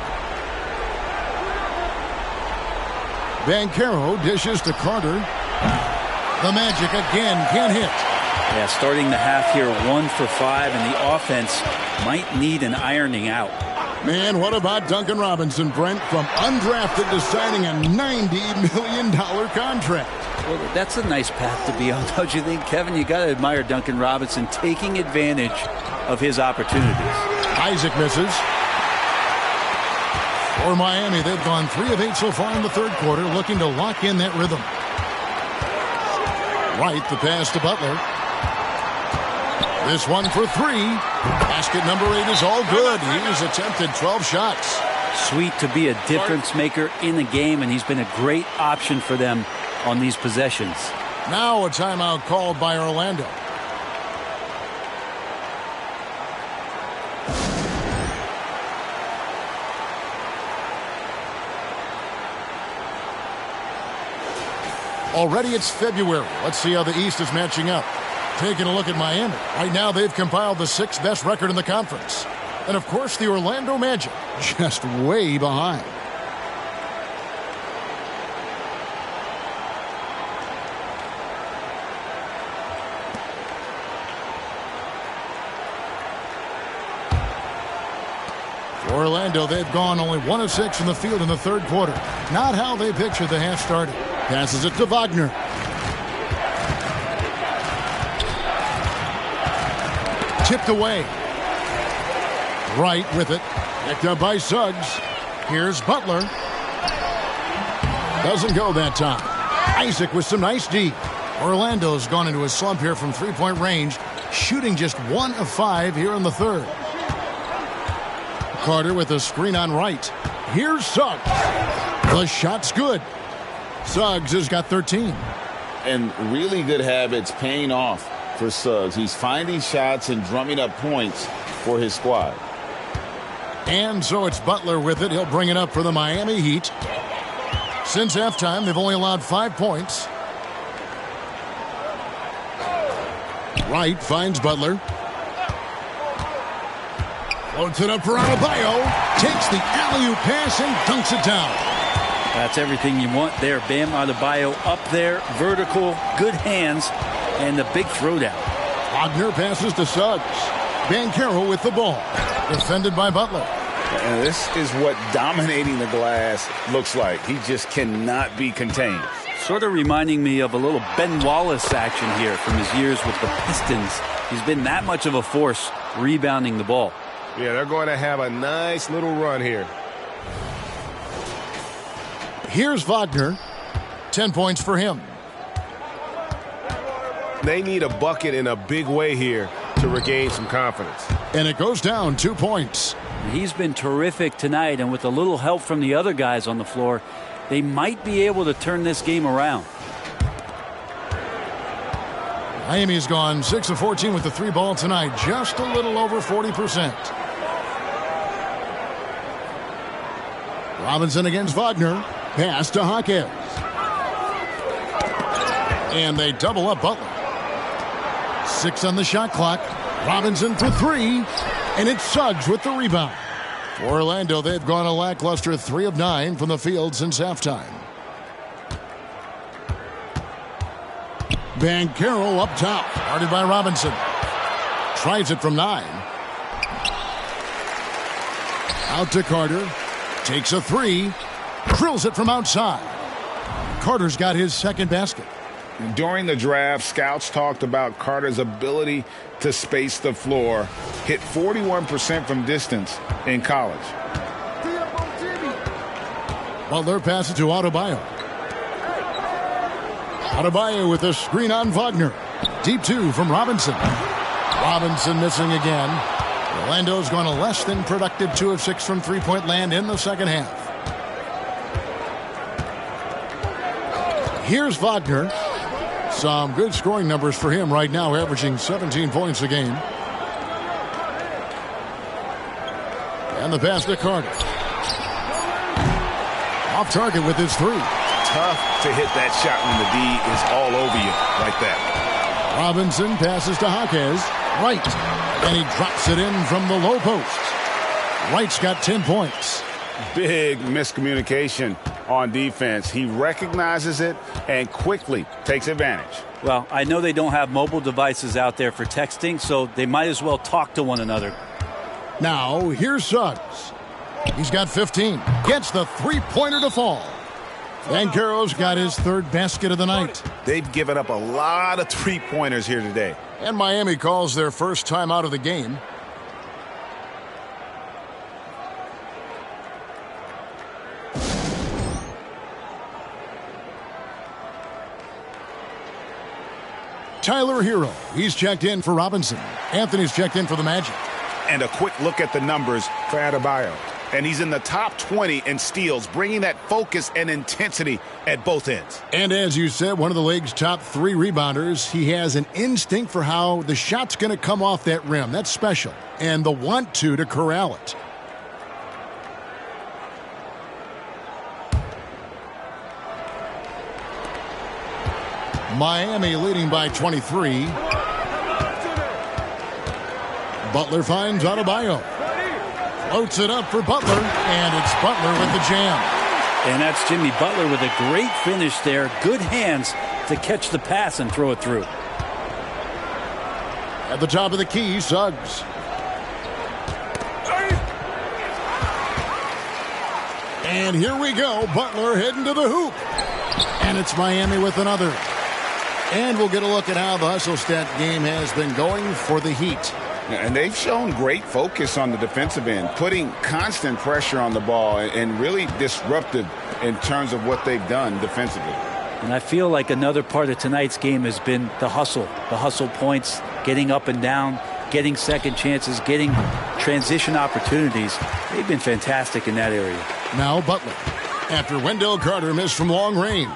Banchero dishes to Carter. The Magic again can't hit. Yeah, starting the half here 1 for 5, and the offense might need an ironing out. Man, what about Duncan Robinson, Brent, from undrafted to signing a $90 million contract? Well, that's a nice path to be on, don't you think, Kevin? You got to admire Duncan Robinson taking advantage of his opportunities. Isaac misses. For Miami, they've gone 3 of 8 so far in the third quarter, looking to lock in that rhythm. Wright, the pass to Butler. This one for 3. Basket number 8 is all good. He's attempted 12 shots. Sweet to be a difference maker in the game, and he's been a great option for them on these possessions. Now a timeout called by Orlando. Already it's February. Let's see how the East is matching up. Taking a look at Miami. Right now they've compiled the 6th best record in the conference. And of course the Orlando Magic just way behind. For Orlando, they've gone only 1 of 6 from the field in the third quarter. Not how they pictured the half started. Passes it to Wagner. Tipped away. Wright with it. Picked up by Suggs. Here's Butler. Doesn't go that time. Isaac with some nice D. Orlando's gone into a slump here from three-point range, shooting just 1 of 5 here in the third. Carter with a screen on Wright. Here's Suggs. The shot's good. Suggs has got 13. And really good habits paying off for Suggs. He's finding shots and drumming up points for his squad. And so it's Butler with it. He'll bring it up for the Miami Heat. Since halftime, they've only allowed 5 points. Wright finds Butler. Floats it up for Adebayo. Takes the alley-oop pass and dunks it down. That's everything you want there. Bam Adebayo up there, vertical, good hands, and the big throwdown. Wagner passes to Suggs. Banchero with the ball. Defended by Butler. And this is what dominating the glass looks like. He just cannot be contained. Sort of reminding me of a little Ben Wallace action here from his years with the Pistons. He's been that much of a force rebounding the ball. Yeah, they're going to have a nice little run here. Here's Wagner. 10 points for him. They need a bucket in a big way here to regain some confidence. And it goes down 2 points. He's been terrific tonight, and with a little help from the other guys on the floor, they might be able to turn this game around. Miami's gone 6 of 14 with the 3 ball tonight, just a little over 40%. Robinson against Wagner. Pass to Hawkins. And they double up Butler. 6 on the shot clock. Robinson for 3. And it's Suggs with the rebound. For Orlando, they've gone a lackluster 3 of 9 from the field since halftime. Banchero up top. Guarded by Robinson. Tries it from 9. Out to Carter. Takes a 3. Drills it from outside. Carter's got his second basket. During the draft, scouts talked about Carter's ability to space the floor. Hit 41% from distance in college. Butler passes to Adebayo. Adebayo with a screen on Wagner. Deep 2 from Robinson. Robinson missing again. Orlando's gone a less than productive 2 of 6 from three-point land in the second half. Here's Wagner. Some good scoring numbers for him right now, averaging 17 points a game. And the pass to Carter. Off target with his 3. Tough to hit that shot when the D is all over you like that. Robinson passes to Hawkins. Wright. And he drops it in from the low post. Wright's got 10 points. Big miscommunication on defense. He recognizes it and quickly takes advantage. Well, I know they don't have mobile devices out there for texting, so they might as well talk to one another. Now, here's Suggs. He's got 15. Gets the three-pointer to fall. Banchero's got his 3rd basket of the night. They've given up a lot of three-pointers here today. And Miami calls their first time out of the game. Tyler Hero. He's checked in for Robinson. Anthony's checked in for the Magic. And a quick look at the numbers for Adebayo. And he's in the top 20 in steals, bringing that focus and intensity at both ends. And as you said, one of the league's top 3 rebounders. He has an instinct for how the shot's going to come off that rim. That's special. And the want to corral it. Miami leading by 23. Butler finds Adebayo. Floats it up for Butler, and it's Butler with the jam. And that's Jimmy Butler with a great finish there. Good hands to catch the pass and throw it through. At the top of the key, Suggs. And here we go. Butler heading to the hoop. And it's Miami with another. And we'll get a look at how the Hustle Stat game has been going for the Heat. And they've shown great focus on the defensive end, putting constant pressure on the ball and really disruptive in terms of what they've done defensively. And I feel like another part of tonight's game has been the hustle points, getting up and down, getting second chances, getting transition opportunities. They've been fantastic in that area. Now Butler, after Wendell Carter missed from long range.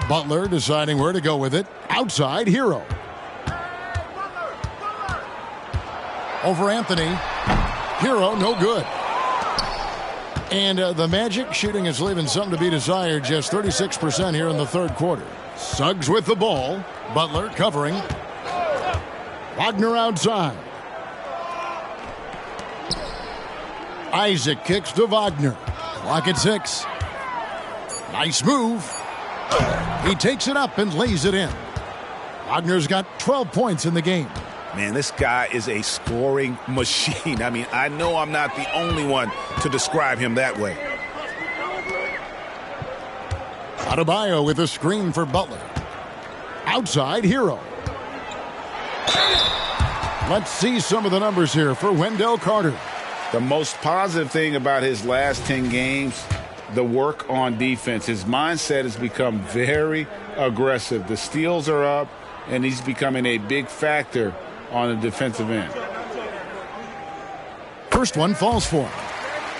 Butler deciding where to go with it. Outside, Hero. Over Anthony. Hero, no good. And the Magic shooting is leaving something to be desired. Just 36% here in the third quarter. Suggs with the ball. Butler covering. Wagner outside. Isaac kicks to Wagner. Clock at 6. Nice move. He takes it up and lays it in. Wagner's got 12 points in the game. Man, this guy is a scoring machine. I mean, I know I'm not the only one to describe him that way. Adebayo with a screen for Butler. Outside, Hero. Let's see some of the numbers here for Wendell Carter. The most positive thing about his last 10 games, the work on defense. His mindset has become very aggressive. The steals are up, and he's becoming a big factor on the defensive end. First one falls for him.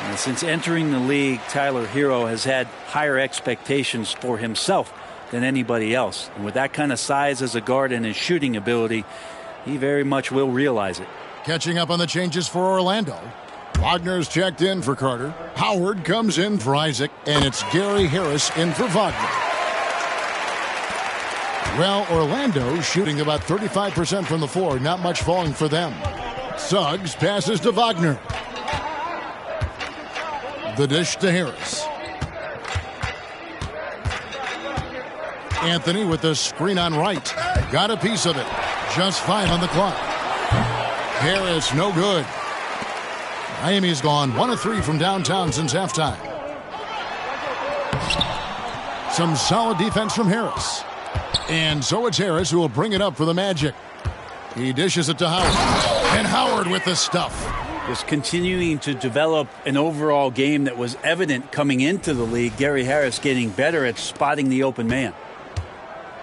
And since entering the league, Tyler Hero has had higher expectations for himself than anybody else. And with that kind of size as a guard and his shooting ability, he very much will realize it. Catching up on the changes for Orlando. Wagner's checked in for Carter. Howard comes in for Isaac, and it's Gary Harris in for Wagner. Well, Orlando shooting about 35% from the floor. Not much falling for them. Suggs passes to Wagner. The dish to Harris. Anthony with the screen on right. Got a piece of it. Just 5 on the clock. Harris, no good. Miami's gone 1 of 3 from downtown since halftime. Some solid defense from Harris. And so it's Harris who will bring it up for the Magic. He dishes it to Howard. And Howard with the stuff. Just continuing to develop an overall game that was evident coming into the league. Gary Harris getting better at spotting the open man.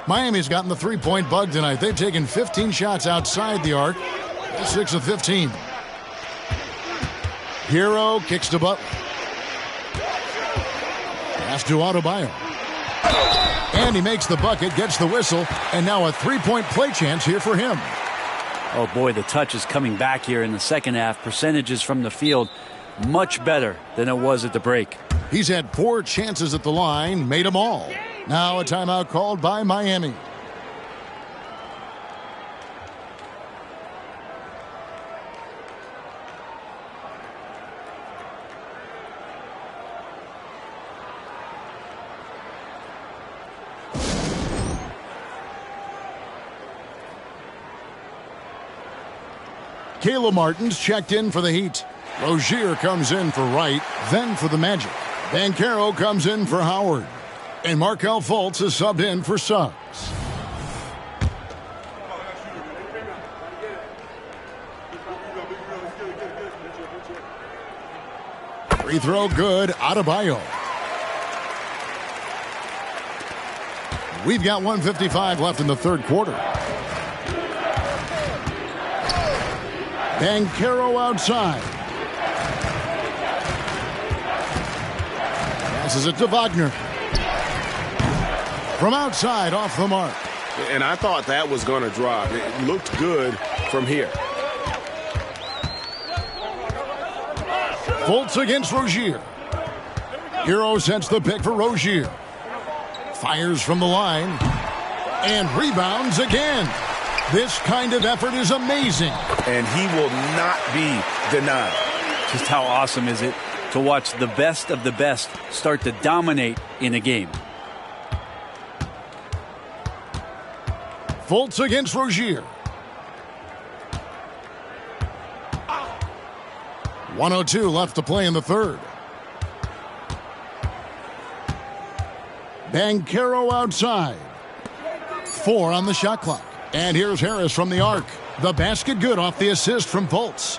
Miami's gotten the three-point bug tonight. They've taken 15 shots outside the arc. 6 of 15. Hero kicks to Butler. Pass to Adebayo. And he makes the bucket, gets the whistle, and now a three-point play chance here for him. Oh, boy, the touch is coming back here in the second half. Percentages from the field much better than it was at the break. He's had 4 chances at the line, made them all. Now a timeout called by Miami. Caleb Martin's checked in for the Heat. Rozier comes in for Wright, then for the Magic. Banchero comes in for Howard. And Markelle Fultz is subbed in for Suggs. Free throw good, Adebayo. We've got 1:55 left in the third quarter. Banchero outside. Passes it to Wagner. From outside, off the mark. And I thought that was going to drop. It looked good from here. Fultz against Rozier. Hero sets the pick for Rozier. Fires from the line. And rebounds again. This kind of effort is amazing. And he will not be denied. Just how awesome is it to watch the best of the best start to dominate in a game. Fultz against Rozier. 1:02 left to play in the third. Banchero outside. 4 on the shot clock. And here's Harris from the arc. The basket good off the assist from Fultz.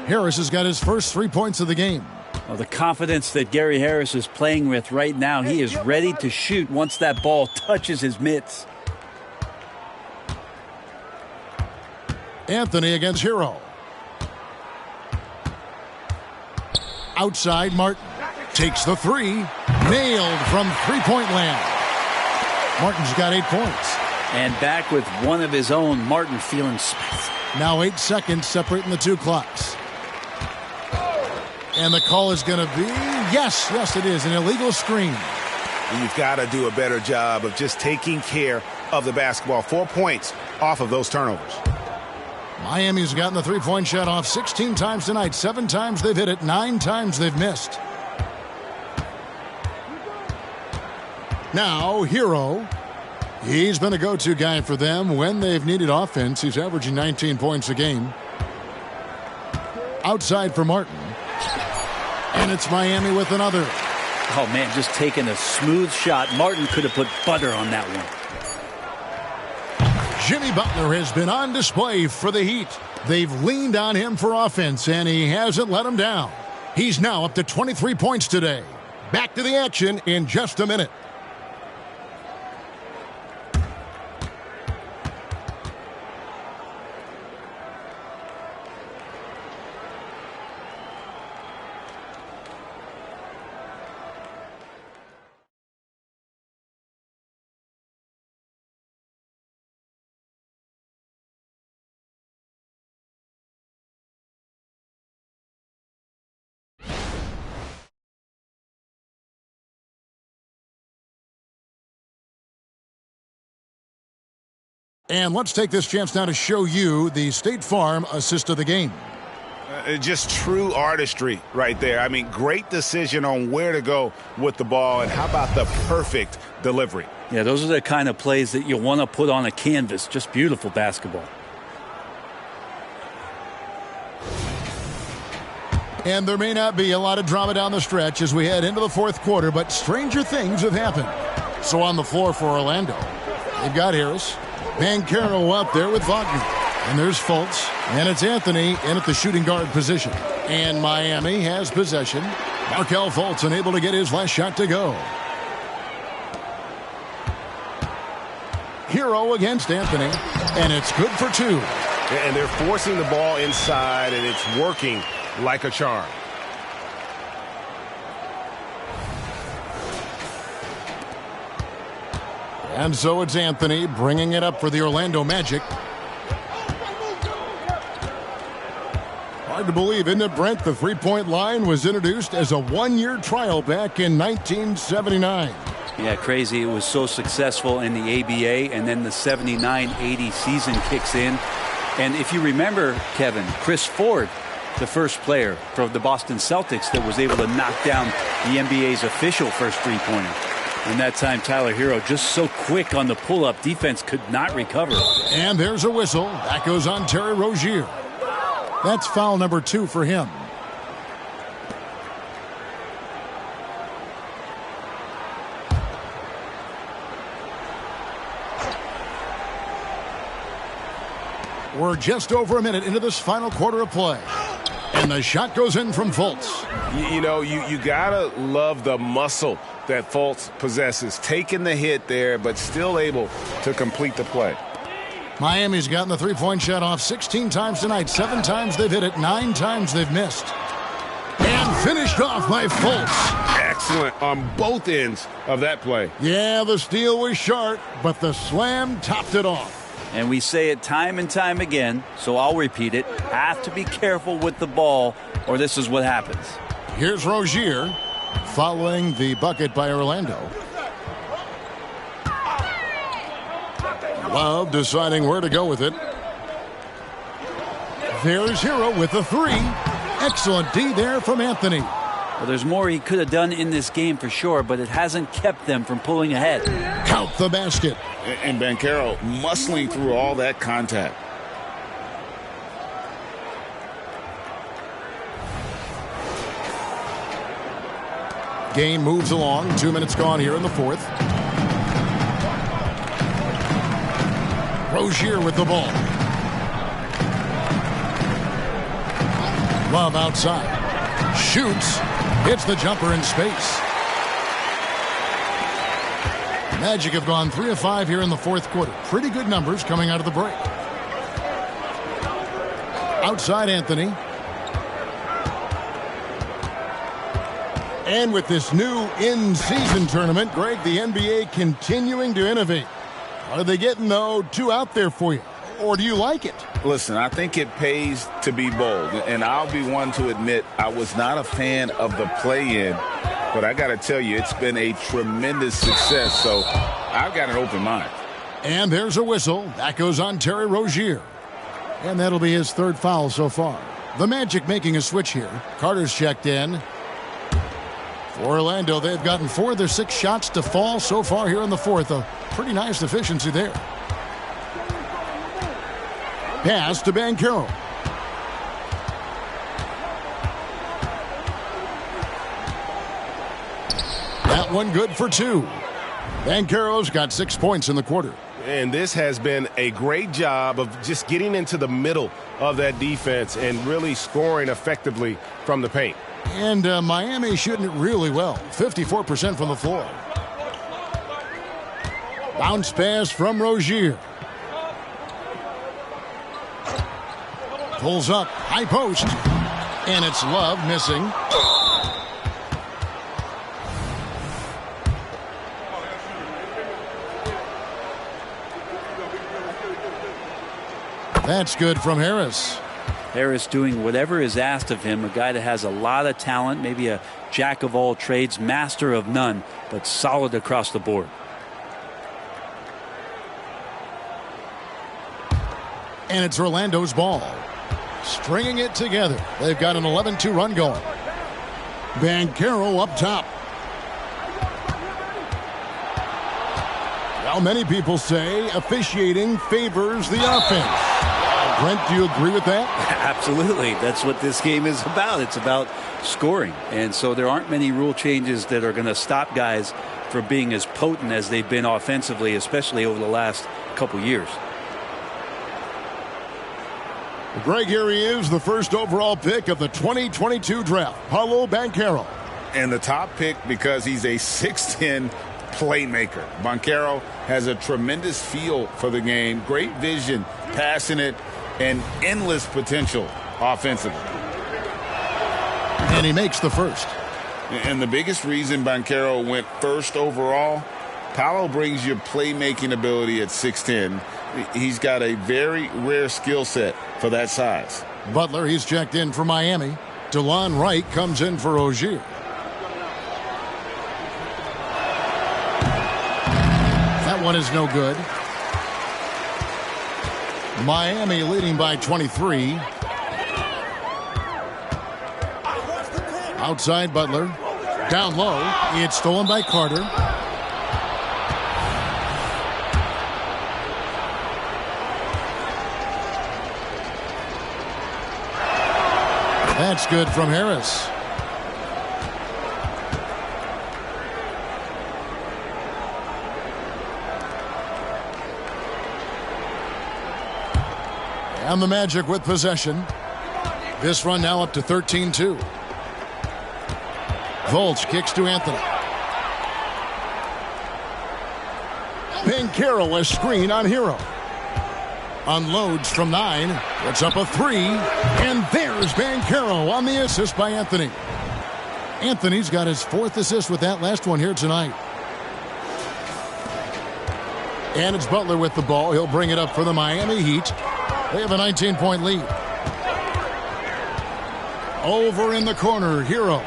Harris has got his first 3 points of the game. Well, the confidence that Gary Harris is playing with right now, he is ready to shoot once that ball touches his mitts. Anthony against Hero. Outside, Martin takes the three. Nailed from three-point land. Martin's got 8 points. And back with one of his own, Martin feeling spicy. Now 8 seconds separating the two clocks. And the call is going to be, yes, it is, an illegal screen. You've got to do a better job of just taking care of the basketball. 4 points off of those turnovers. Miami's gotten the three-point shot off 16 times tonight. 7 times they've hit it, 9 times they've missed. Now, Hero. He's been a go-to guy for them when they've needed offense. He's averaging 19 points a game. Outside for Martin. And it's Miami with another. Oh, man, just taking a smooth shot. Martin could have put butter on that one. Jimmy Butler has been on display for the Heat. They've leaned on him for offense, and he hasn't let them down. He's now up to 23 points today. Back to the action in just a minute. And let's take this chance now to show you the State Farm assist of the game. Just true artistry right there. I mean, great decision on where to go with the ball, and how about the perfect delivery? Yeah, those are the kind of plays that you want to put on a canvas. Just beautiful basketball. And there may not be a lot of drama down the stretch as we head into the fourth quarter, but stranger things have happened. So on the floor for Orlando, they've got Harris. Banchero out there with Wagner. And there's Fultz. And it's Anthony in at the shooting guard position. And Miami has possession. Markelle Fultz unable to get his last shot to go. Hero against Anthony. And it's good for 2. And they're forcing the ball inside, and it's working like a charm. And so it's Anthony bringing it up for the Orlando Magic. Hard to believe, isn't it, Brent? The three-point line was introduced as a one-year trial back in 1979. Yeah, crazy. It was so successful in the ABA, and then the 79-80 season kicks in. And if you remember, Kevin, Chris Ford, the first player from the Boston Celtics that was able to knock down the NBA's official first three-pointer. And that time, Tyler Hero just so quick on the pull-up. Defense could not recover. And there's a whistle. That goes on Terry Rozier. That's foul number 2 for him. We're just over a minute into this final quarter of play. And the shot goes in from Fultz. You know, you got to love the muscle that Fultz possesses. Taking the hit there, but still able to complete the play. Miami's gotten the three-point shot off 16 times tonight. 7 times they've hit it. 9 times they've missed. And finished off by Fultz. Excellent on both ends of that play. Yeah, the steal was short, but the slam topped it off. And we say it time and time again, so I'll repeat it. Have to be careful with the ball, or this is what happens. Here's Rozier following the bucket by Orlando. Love deciding where to go with it. There's Hero with the 3. Excellent D there from Anthony. Well, there's more he could have done in this game for sure, but it hasn't kept them from pulling ahead. Count the basket. And Banchero muscling through all that contact. Game moves along. 2 minutes gone here in the fourth. Rozier with the ball. Love outside. Shoots. Hits the jumper in space. Magic have gone 3 of 5 here in the fourth quarter. Pretty good numbers coming out of the break. Outside Anthony. And with this new in-season tournament, Greg, the NBA continuing to innovate. Are they getting, though, too out there for you? Or do you like it? Listen, I think it pays to be bold. And I'll be one to admit I was not a fan of the play-in. But I got to tell you, it's been a tremendous success. So I've got an open mind. And there's a whistle. That goes on Terry Rozier. And that'll be his third foul so far. The Magic making a switch here. Carter's checked in. For Orlando, they've gotten 4 of their 6 shots to fall so far here in the fourth. A pretty nice efficiency there. Pass to Banchero. That one good for 2. Banchero's got 6 points in the quarter. And this has been a great job of just getting into the middle of that defense and really scoring effectively from the paint. And Miami shooting it really well. 54% from the floor. Bounce pass from Rozier. Pulls up. High post. And it's Love missing. That's good from Harris. Harris doing whatever is asked of him. A guy that has a lot of talent, maybe a jack of all trades, master of none, but solid across the board. And it's Orlando's ball. Stringing it together. They've got an 11-2 run going. Banchero up top. Well, many people say officiating favors the offense. Brent, do you agree with that? Absolutely. That's what this game is about. It's about scoring. And so there aren't many rule changes that are going to stop guys from being as potent as they've been offensively, especially over the last couple years. Greg, here he is, the first overall pick of the 2022 draft, Paolo Banchero. And the top pick because he's a 6'10 playmaker. Banchero has a tremendous feel for the game, great vision, passing it, and endless potential offensively. And he makes the first. And the biggest reason Banchero went first overall, Paolo brings you playmaking ability at 6'10". He's got a very rare skill set for that size. Butler, he's checked in for Miami. DeLon Wright comes in for Rozier. That one is no good. Miami leading by 23. Outside Butler. Down low. It's stolen by Carter. That's good from Harris. And the Magic with possession. This run now up to 13-2. Volch kicks to Anthony. Banchero a screen on Hero. Unloads from 9. Puts up a 3. And there's Banchero on the assist by Anthony. Anthony's got his 4th assist with that last one here tonight. And it's Butler with the ball. He'll bring it up for the Miami Heat. They have a 19-point lead. Over in the corner, Hero.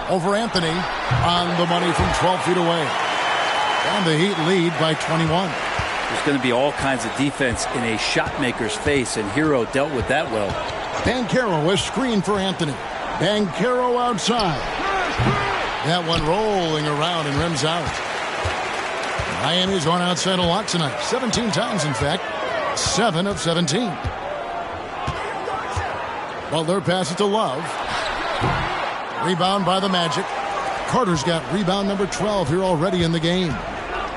Over Anthony on the money from 12 feet away. And the Heat lead by 21. There's going to be all kinds of defense in a shot maker's face, and Hero dealt with that well. Banchero a screen for Anthony. Banchero outside. That one rolling around and rims out. Miami's gone outside a lot tonight. 17 times, in fact. 7 of 17. Butler passes to Love. Rebound by the Magic. Carter's got rebound number 12 here already in the game.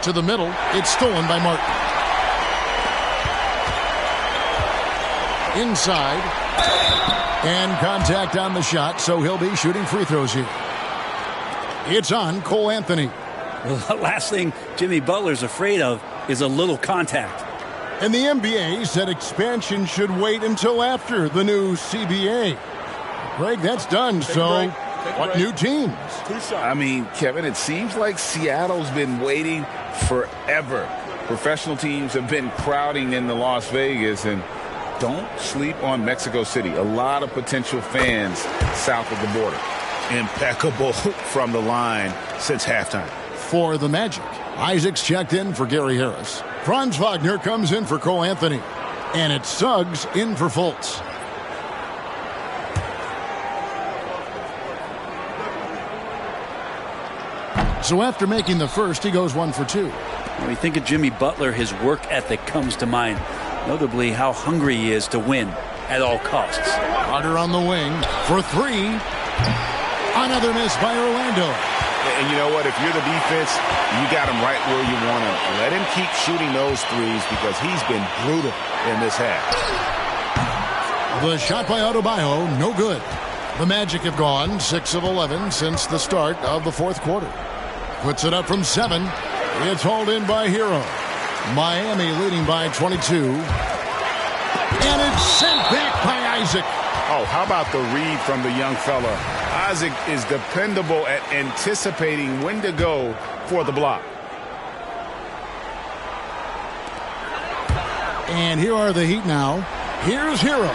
To the middle, it's stolen by Martin. Inside. And contact on the shot, so he'll be shooting free throws here. It's on Cole Anthony. Well, the last thing Jimmy Butler's afraid of is a little contact. And the NBA said expansion should wait until after the new CBA. Greg, that's done, so what new teams? I mean, Kevin, it seems like Seattle's been waiting forever. Professional teams have been crowding into Las Vegas, and don't sleep on Mexico City. A lot of potential fans south of the border. Impeccable from the line since halftime. For the Magic, Isaac's checked in for Gary Harris. Franz Wagner comes in for Cole Anthony. And it's Suggs in for Fultz. So after making the first, he goes 1 for 2. When you think of Jimmy Butler, his work ethic comes to mind. Notably, how hungry he is to win at all costs. Carter on the wing for 3. Another miss by Orlando. And you know what? If you're the defense, you got him right where you want him. Let him keep shooting those threes because he's been brutal in this half. The shot by Adebayo, no good. The Magic have gone 6 of 11 since the start of the fourth quarter. Puts it up from 7. It's hauled in by Hero. Miami leading by 22. And it's sent back by Isaac. Oh, how about the read from the young fella? Isaac is dependable at anticipating when to go for the block. And here are the Heat now. Here's Hero.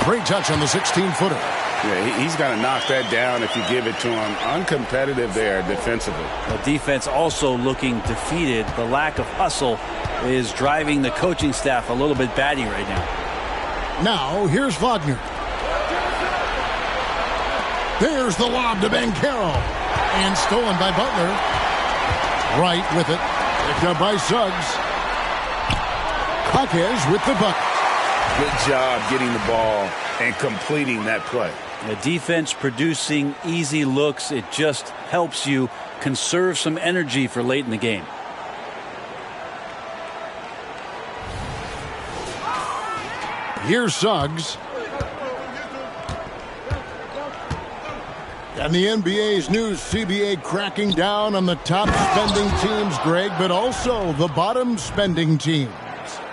Great touch on the 16-footer. Yeah, he's got to knock that down if you give it to him. Uncompetitive there defensively. The defense also looking defeated. The lack of hustle is driving the coaching staff a little bit batty right now. Now, here's Wagner. There's the lob to Banchero. And stolen by Butler. Right with it. Picked up by Suggs. Jaquez with the bucket. Good job getting the ball and completing that play. The defense producing easy looks. It just helps you conserve some energy for late in the game. Here's Suggs. And the NBA's new CBA cracking down on the top spending teams, Greg, but also the bottom spending teams.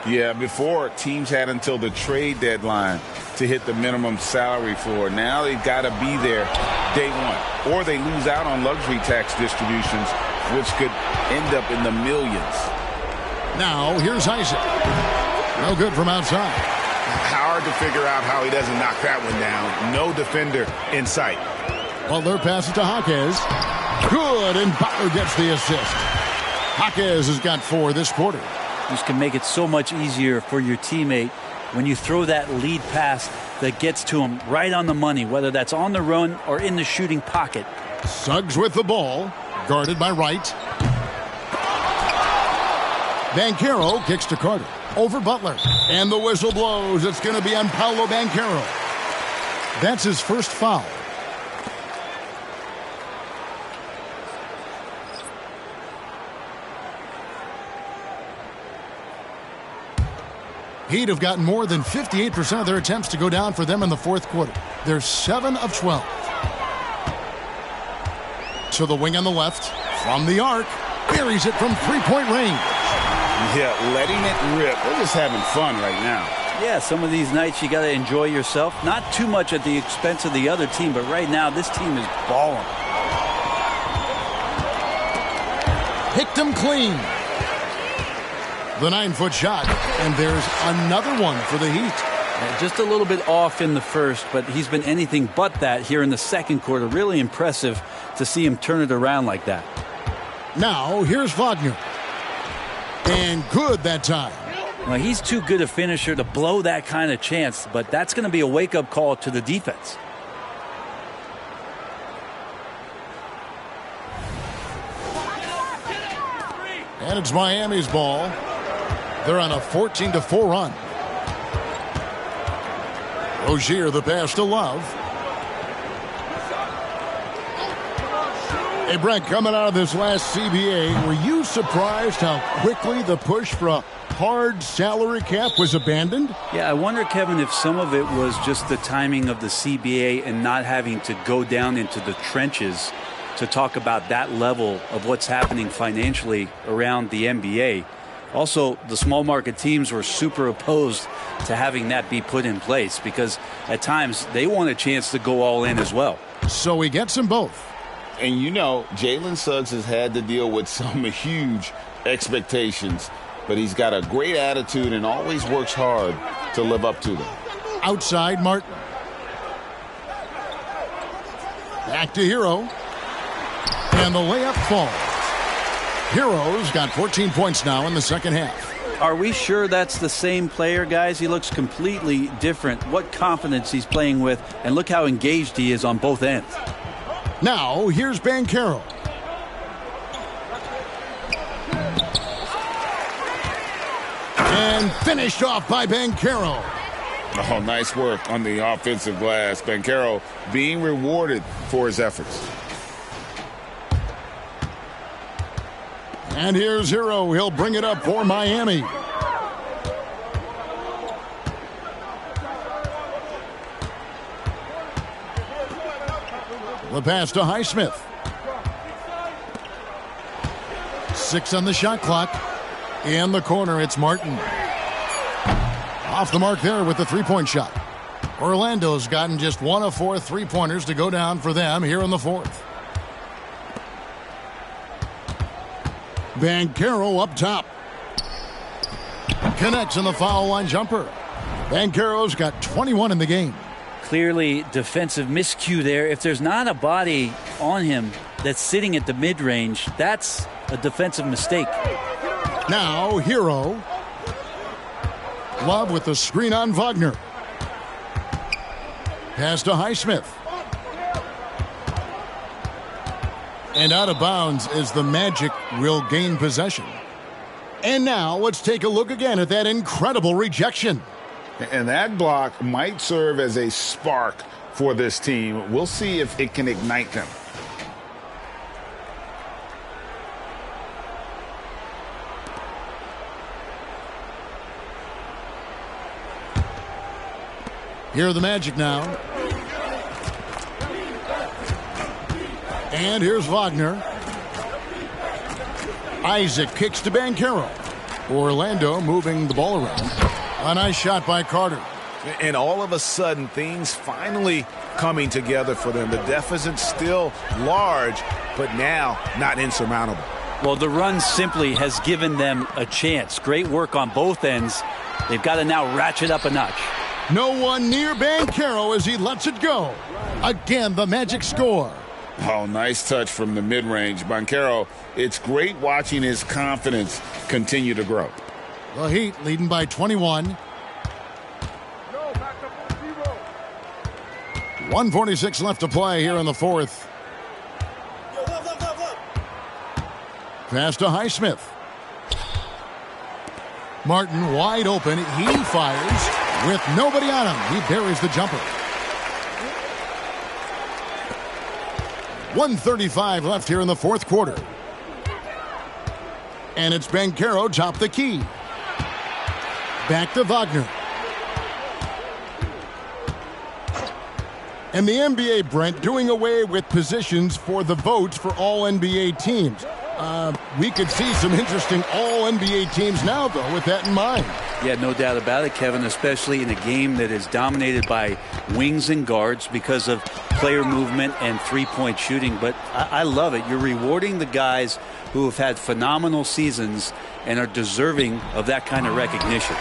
Yeah, before teams had until the trade deadline to hit the minimum salary floor. Now they've got to be there day one, or they lose out on luxury tax distributions, which could end up in the millions. Now, here's Isaac. No good from outside. Hard to figure out how he doesn't knock that one down. No defender in sight. Butler passes to Jaquez. Good, and Butler gets the assist. Jaquez has got 4 this quarter. This can make it so much easier for your teammate when you throw that lead pass that gets to him right on the money, whether that's on the run or in the shooting pocket. Suggs with the ball, guarded by Wright. Banchero kicks to Carter. Over Butler. And the whistle blows. It's going to be on Paolo Banchero. That's his first foul. Heat have gotten more than 58% of their attempts to go down for them in the fourth quarter. They're 7 of 12. To the wing on the left. From the arc. Buries it from three-point range. Yeah, letting it rip. They're just having fun right now. Yeah, some of these nights you got to enjoy yourself. Not too much at the expense of the other team, but right now this team is balling. Picked him clean. The 9-foot shot, and there's another one for the Heat. Just a little bit off in the first, but he's been anything but that here in the second quarter. Really impressive to see him turn it around like that. Now, here's Wagner. And good that time. Well, he's too good a finisher to blow that kind of chance, but that's going to be a wake-up call to the defense. And it's Miami's ball. They're on a 14-4 run. Rozier the pass to Love. Hey, Brent, coming out of this last CBA, were you surprised how quickly the push for a hard salary cap was abandoned? Yeah, I wonder, Kevin, if some of it was just the timing of the CBA and not having to go down into the trenches to talk about that level of what's happening financially around the NBA. Also, the small market teams were super opposed to having that be put in place because at times they want a chance to go all in as well. So he gets them both. And you know, Jalen Suggs has had to deal with some huge expectations, but he's got a great attitude and always works hard to live up to them. Outside Martin. Back to Hero. And the layup falls. Hero's got 14 points now in the second half. Are we sure that's the same player, guys? He looks completely different. What confidence he's playing with, and look how engaged he is on both ends. Now, here's Banchero. And finished off by Banchero. Oh, nice work on the offensive glass. Banchero being rewarded for his efforts. And here's Hero. He'll bring it up for Miami. The pass to Highsmith. 6 on the shot clock. In the corner, it's Martin. Off the mark there with the three-point shot. Orlando's gotten just 1 of 4 three-pointers to go down for them here in the fourth. Banchero up top. Connects in the foul line jumper. Banchero's got 21 in the game. Clearly defensive miscue there. If there's not a body on him that's sitting at the mid-range, that's a defensive mistake. Now Hero. Love with the screen on Wagner. Pass to Highsmith. And out of bounds as the Magic will gain possession. And now let's take a look again at that incredible rejection. And that block might serve as a spark for this team. We'll see if it can ignite them. Here are the Magic now. And here's Wagner. Isaac kicks to Banchero. Orlando moving the ball around. A nice shot by Carter. And all of a sudden, things finally coming together for them. The deficit's still large, but now not insurmountable. Well, the run simply has given them a chance. Great work on both ends. They've got to now ratchet up a notch. No one near Banchero as he lets it go. Again, the Magic score. Oh, nice touch from the mid-range. Banchero, it's great watching his confidence continue to grow. The Heat leading by 21. 1:46 left to play here in the fourth. Pass to Highsmith. Martin wide open. He fires with nobody on him. He buries the jumper. 1:35 left here in the fourth quarter. And it's Banchero top the key. Back to Wagner. And the NBA, Brent, doing away with positions for the votes for all NBA teams. We could see some interesting all NBA teams now, though, with that in mind. Yeah, no doubt about it, Kevin, especially in a game that is dominated by wings and guards because of player movement and three-point shooting. But I love it. You're rewarding the guys who have had phenomenal seasons and are deserving of that kind of recognition.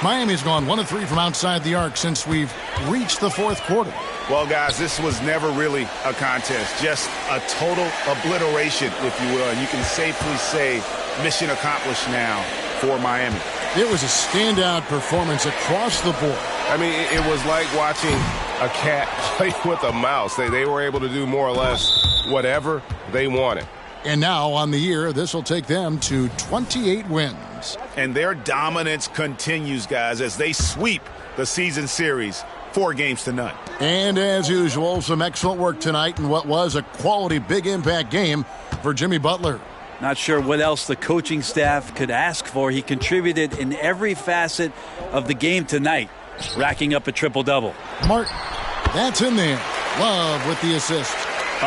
Miami's gone 1 of 3 from outside the arc since we've reached the fourth quarter. Well, guys, this was never really a contest, just a total obliteration, if you will. And you can safely say mission accomplished now for Miami. It was a standout performance across the board. I mean, it was like watching a cat play with a mouse. They were able to do more or less whatever they wanted. And now on the year, this will take them to 28 wins. And their dominance continues, guys, as they sweep the season series 4 games to none. And as usual, some excellent work tonight in what was a quality big impact game for Jimmy Butler. Not sure what else the coaching staff could ask for. He contributed in every facet of the game tonight, racking up a triple-double. Martin, that's in there. Love with the assist.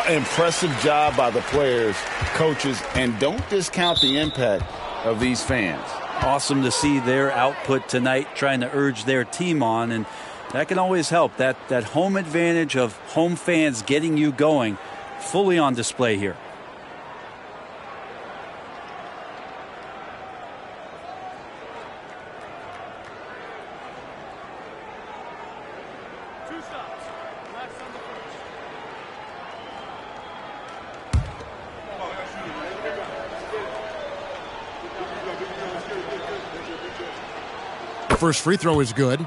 Impressive job by the players, coaches, and don't discount the impact of these fans. Awesome to see their output tonight, trying to urge their team on, and that can always help. That home advantage of home fans getting you going, fully on display here. First free throw is good.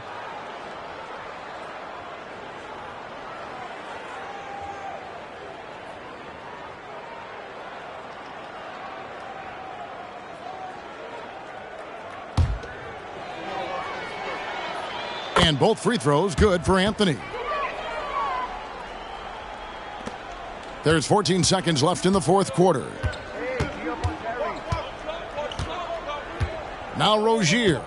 And both free throws good for Anthony. There's 14 seconds left in the fourth quarter. Now Rozier.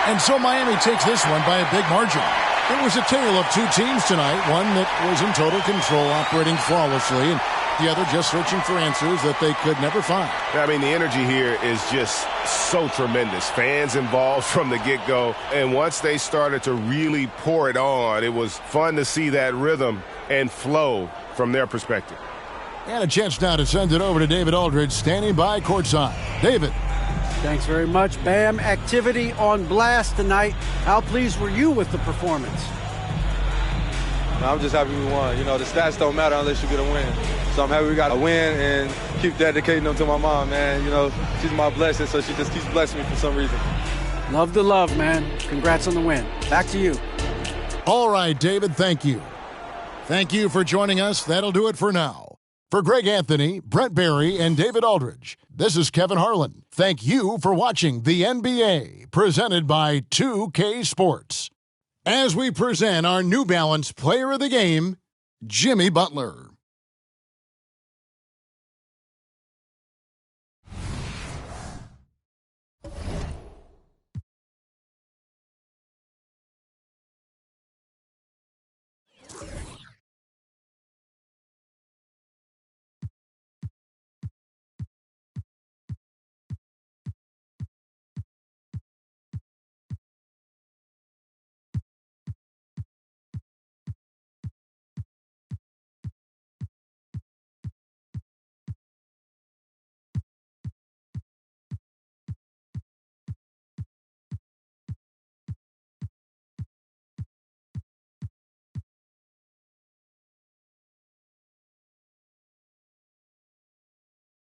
And so Miami takes this one by a big margin. It was a tale of two teams tonight, one that was in total control, operating flawlessly, and the other just searching for answers that they could never find. I mean, the energy here is just so tremendous. Fans involved from the get-go, and once they started to really pour it on, it was fun to see that rhythm and flow from their perspective. And a chance now to send it over to David Aldridge, standing by courtside. David. Thanks very much, Bam. Activity on blast tonight. How pleased were you with the performance? I'm just happy we won. You know, the stats don't matter unless you get a win. So I'm happy we got a win and keep dedicating them to my mom, man. You know, she's my blessing, so she just keeps blessing me for some reason. Love the love, man. Congrats on the win. Back to you. All right, David, thank you. Thank you for joining us. That'll do it for now. For Greg Anthony, Brent Barry, and David Aldridge, this is Kevin Harlan. Thank you for watching the NBA, presented by 2K Sports. As we present our New Balance Player of the Game, Jimmy Butler.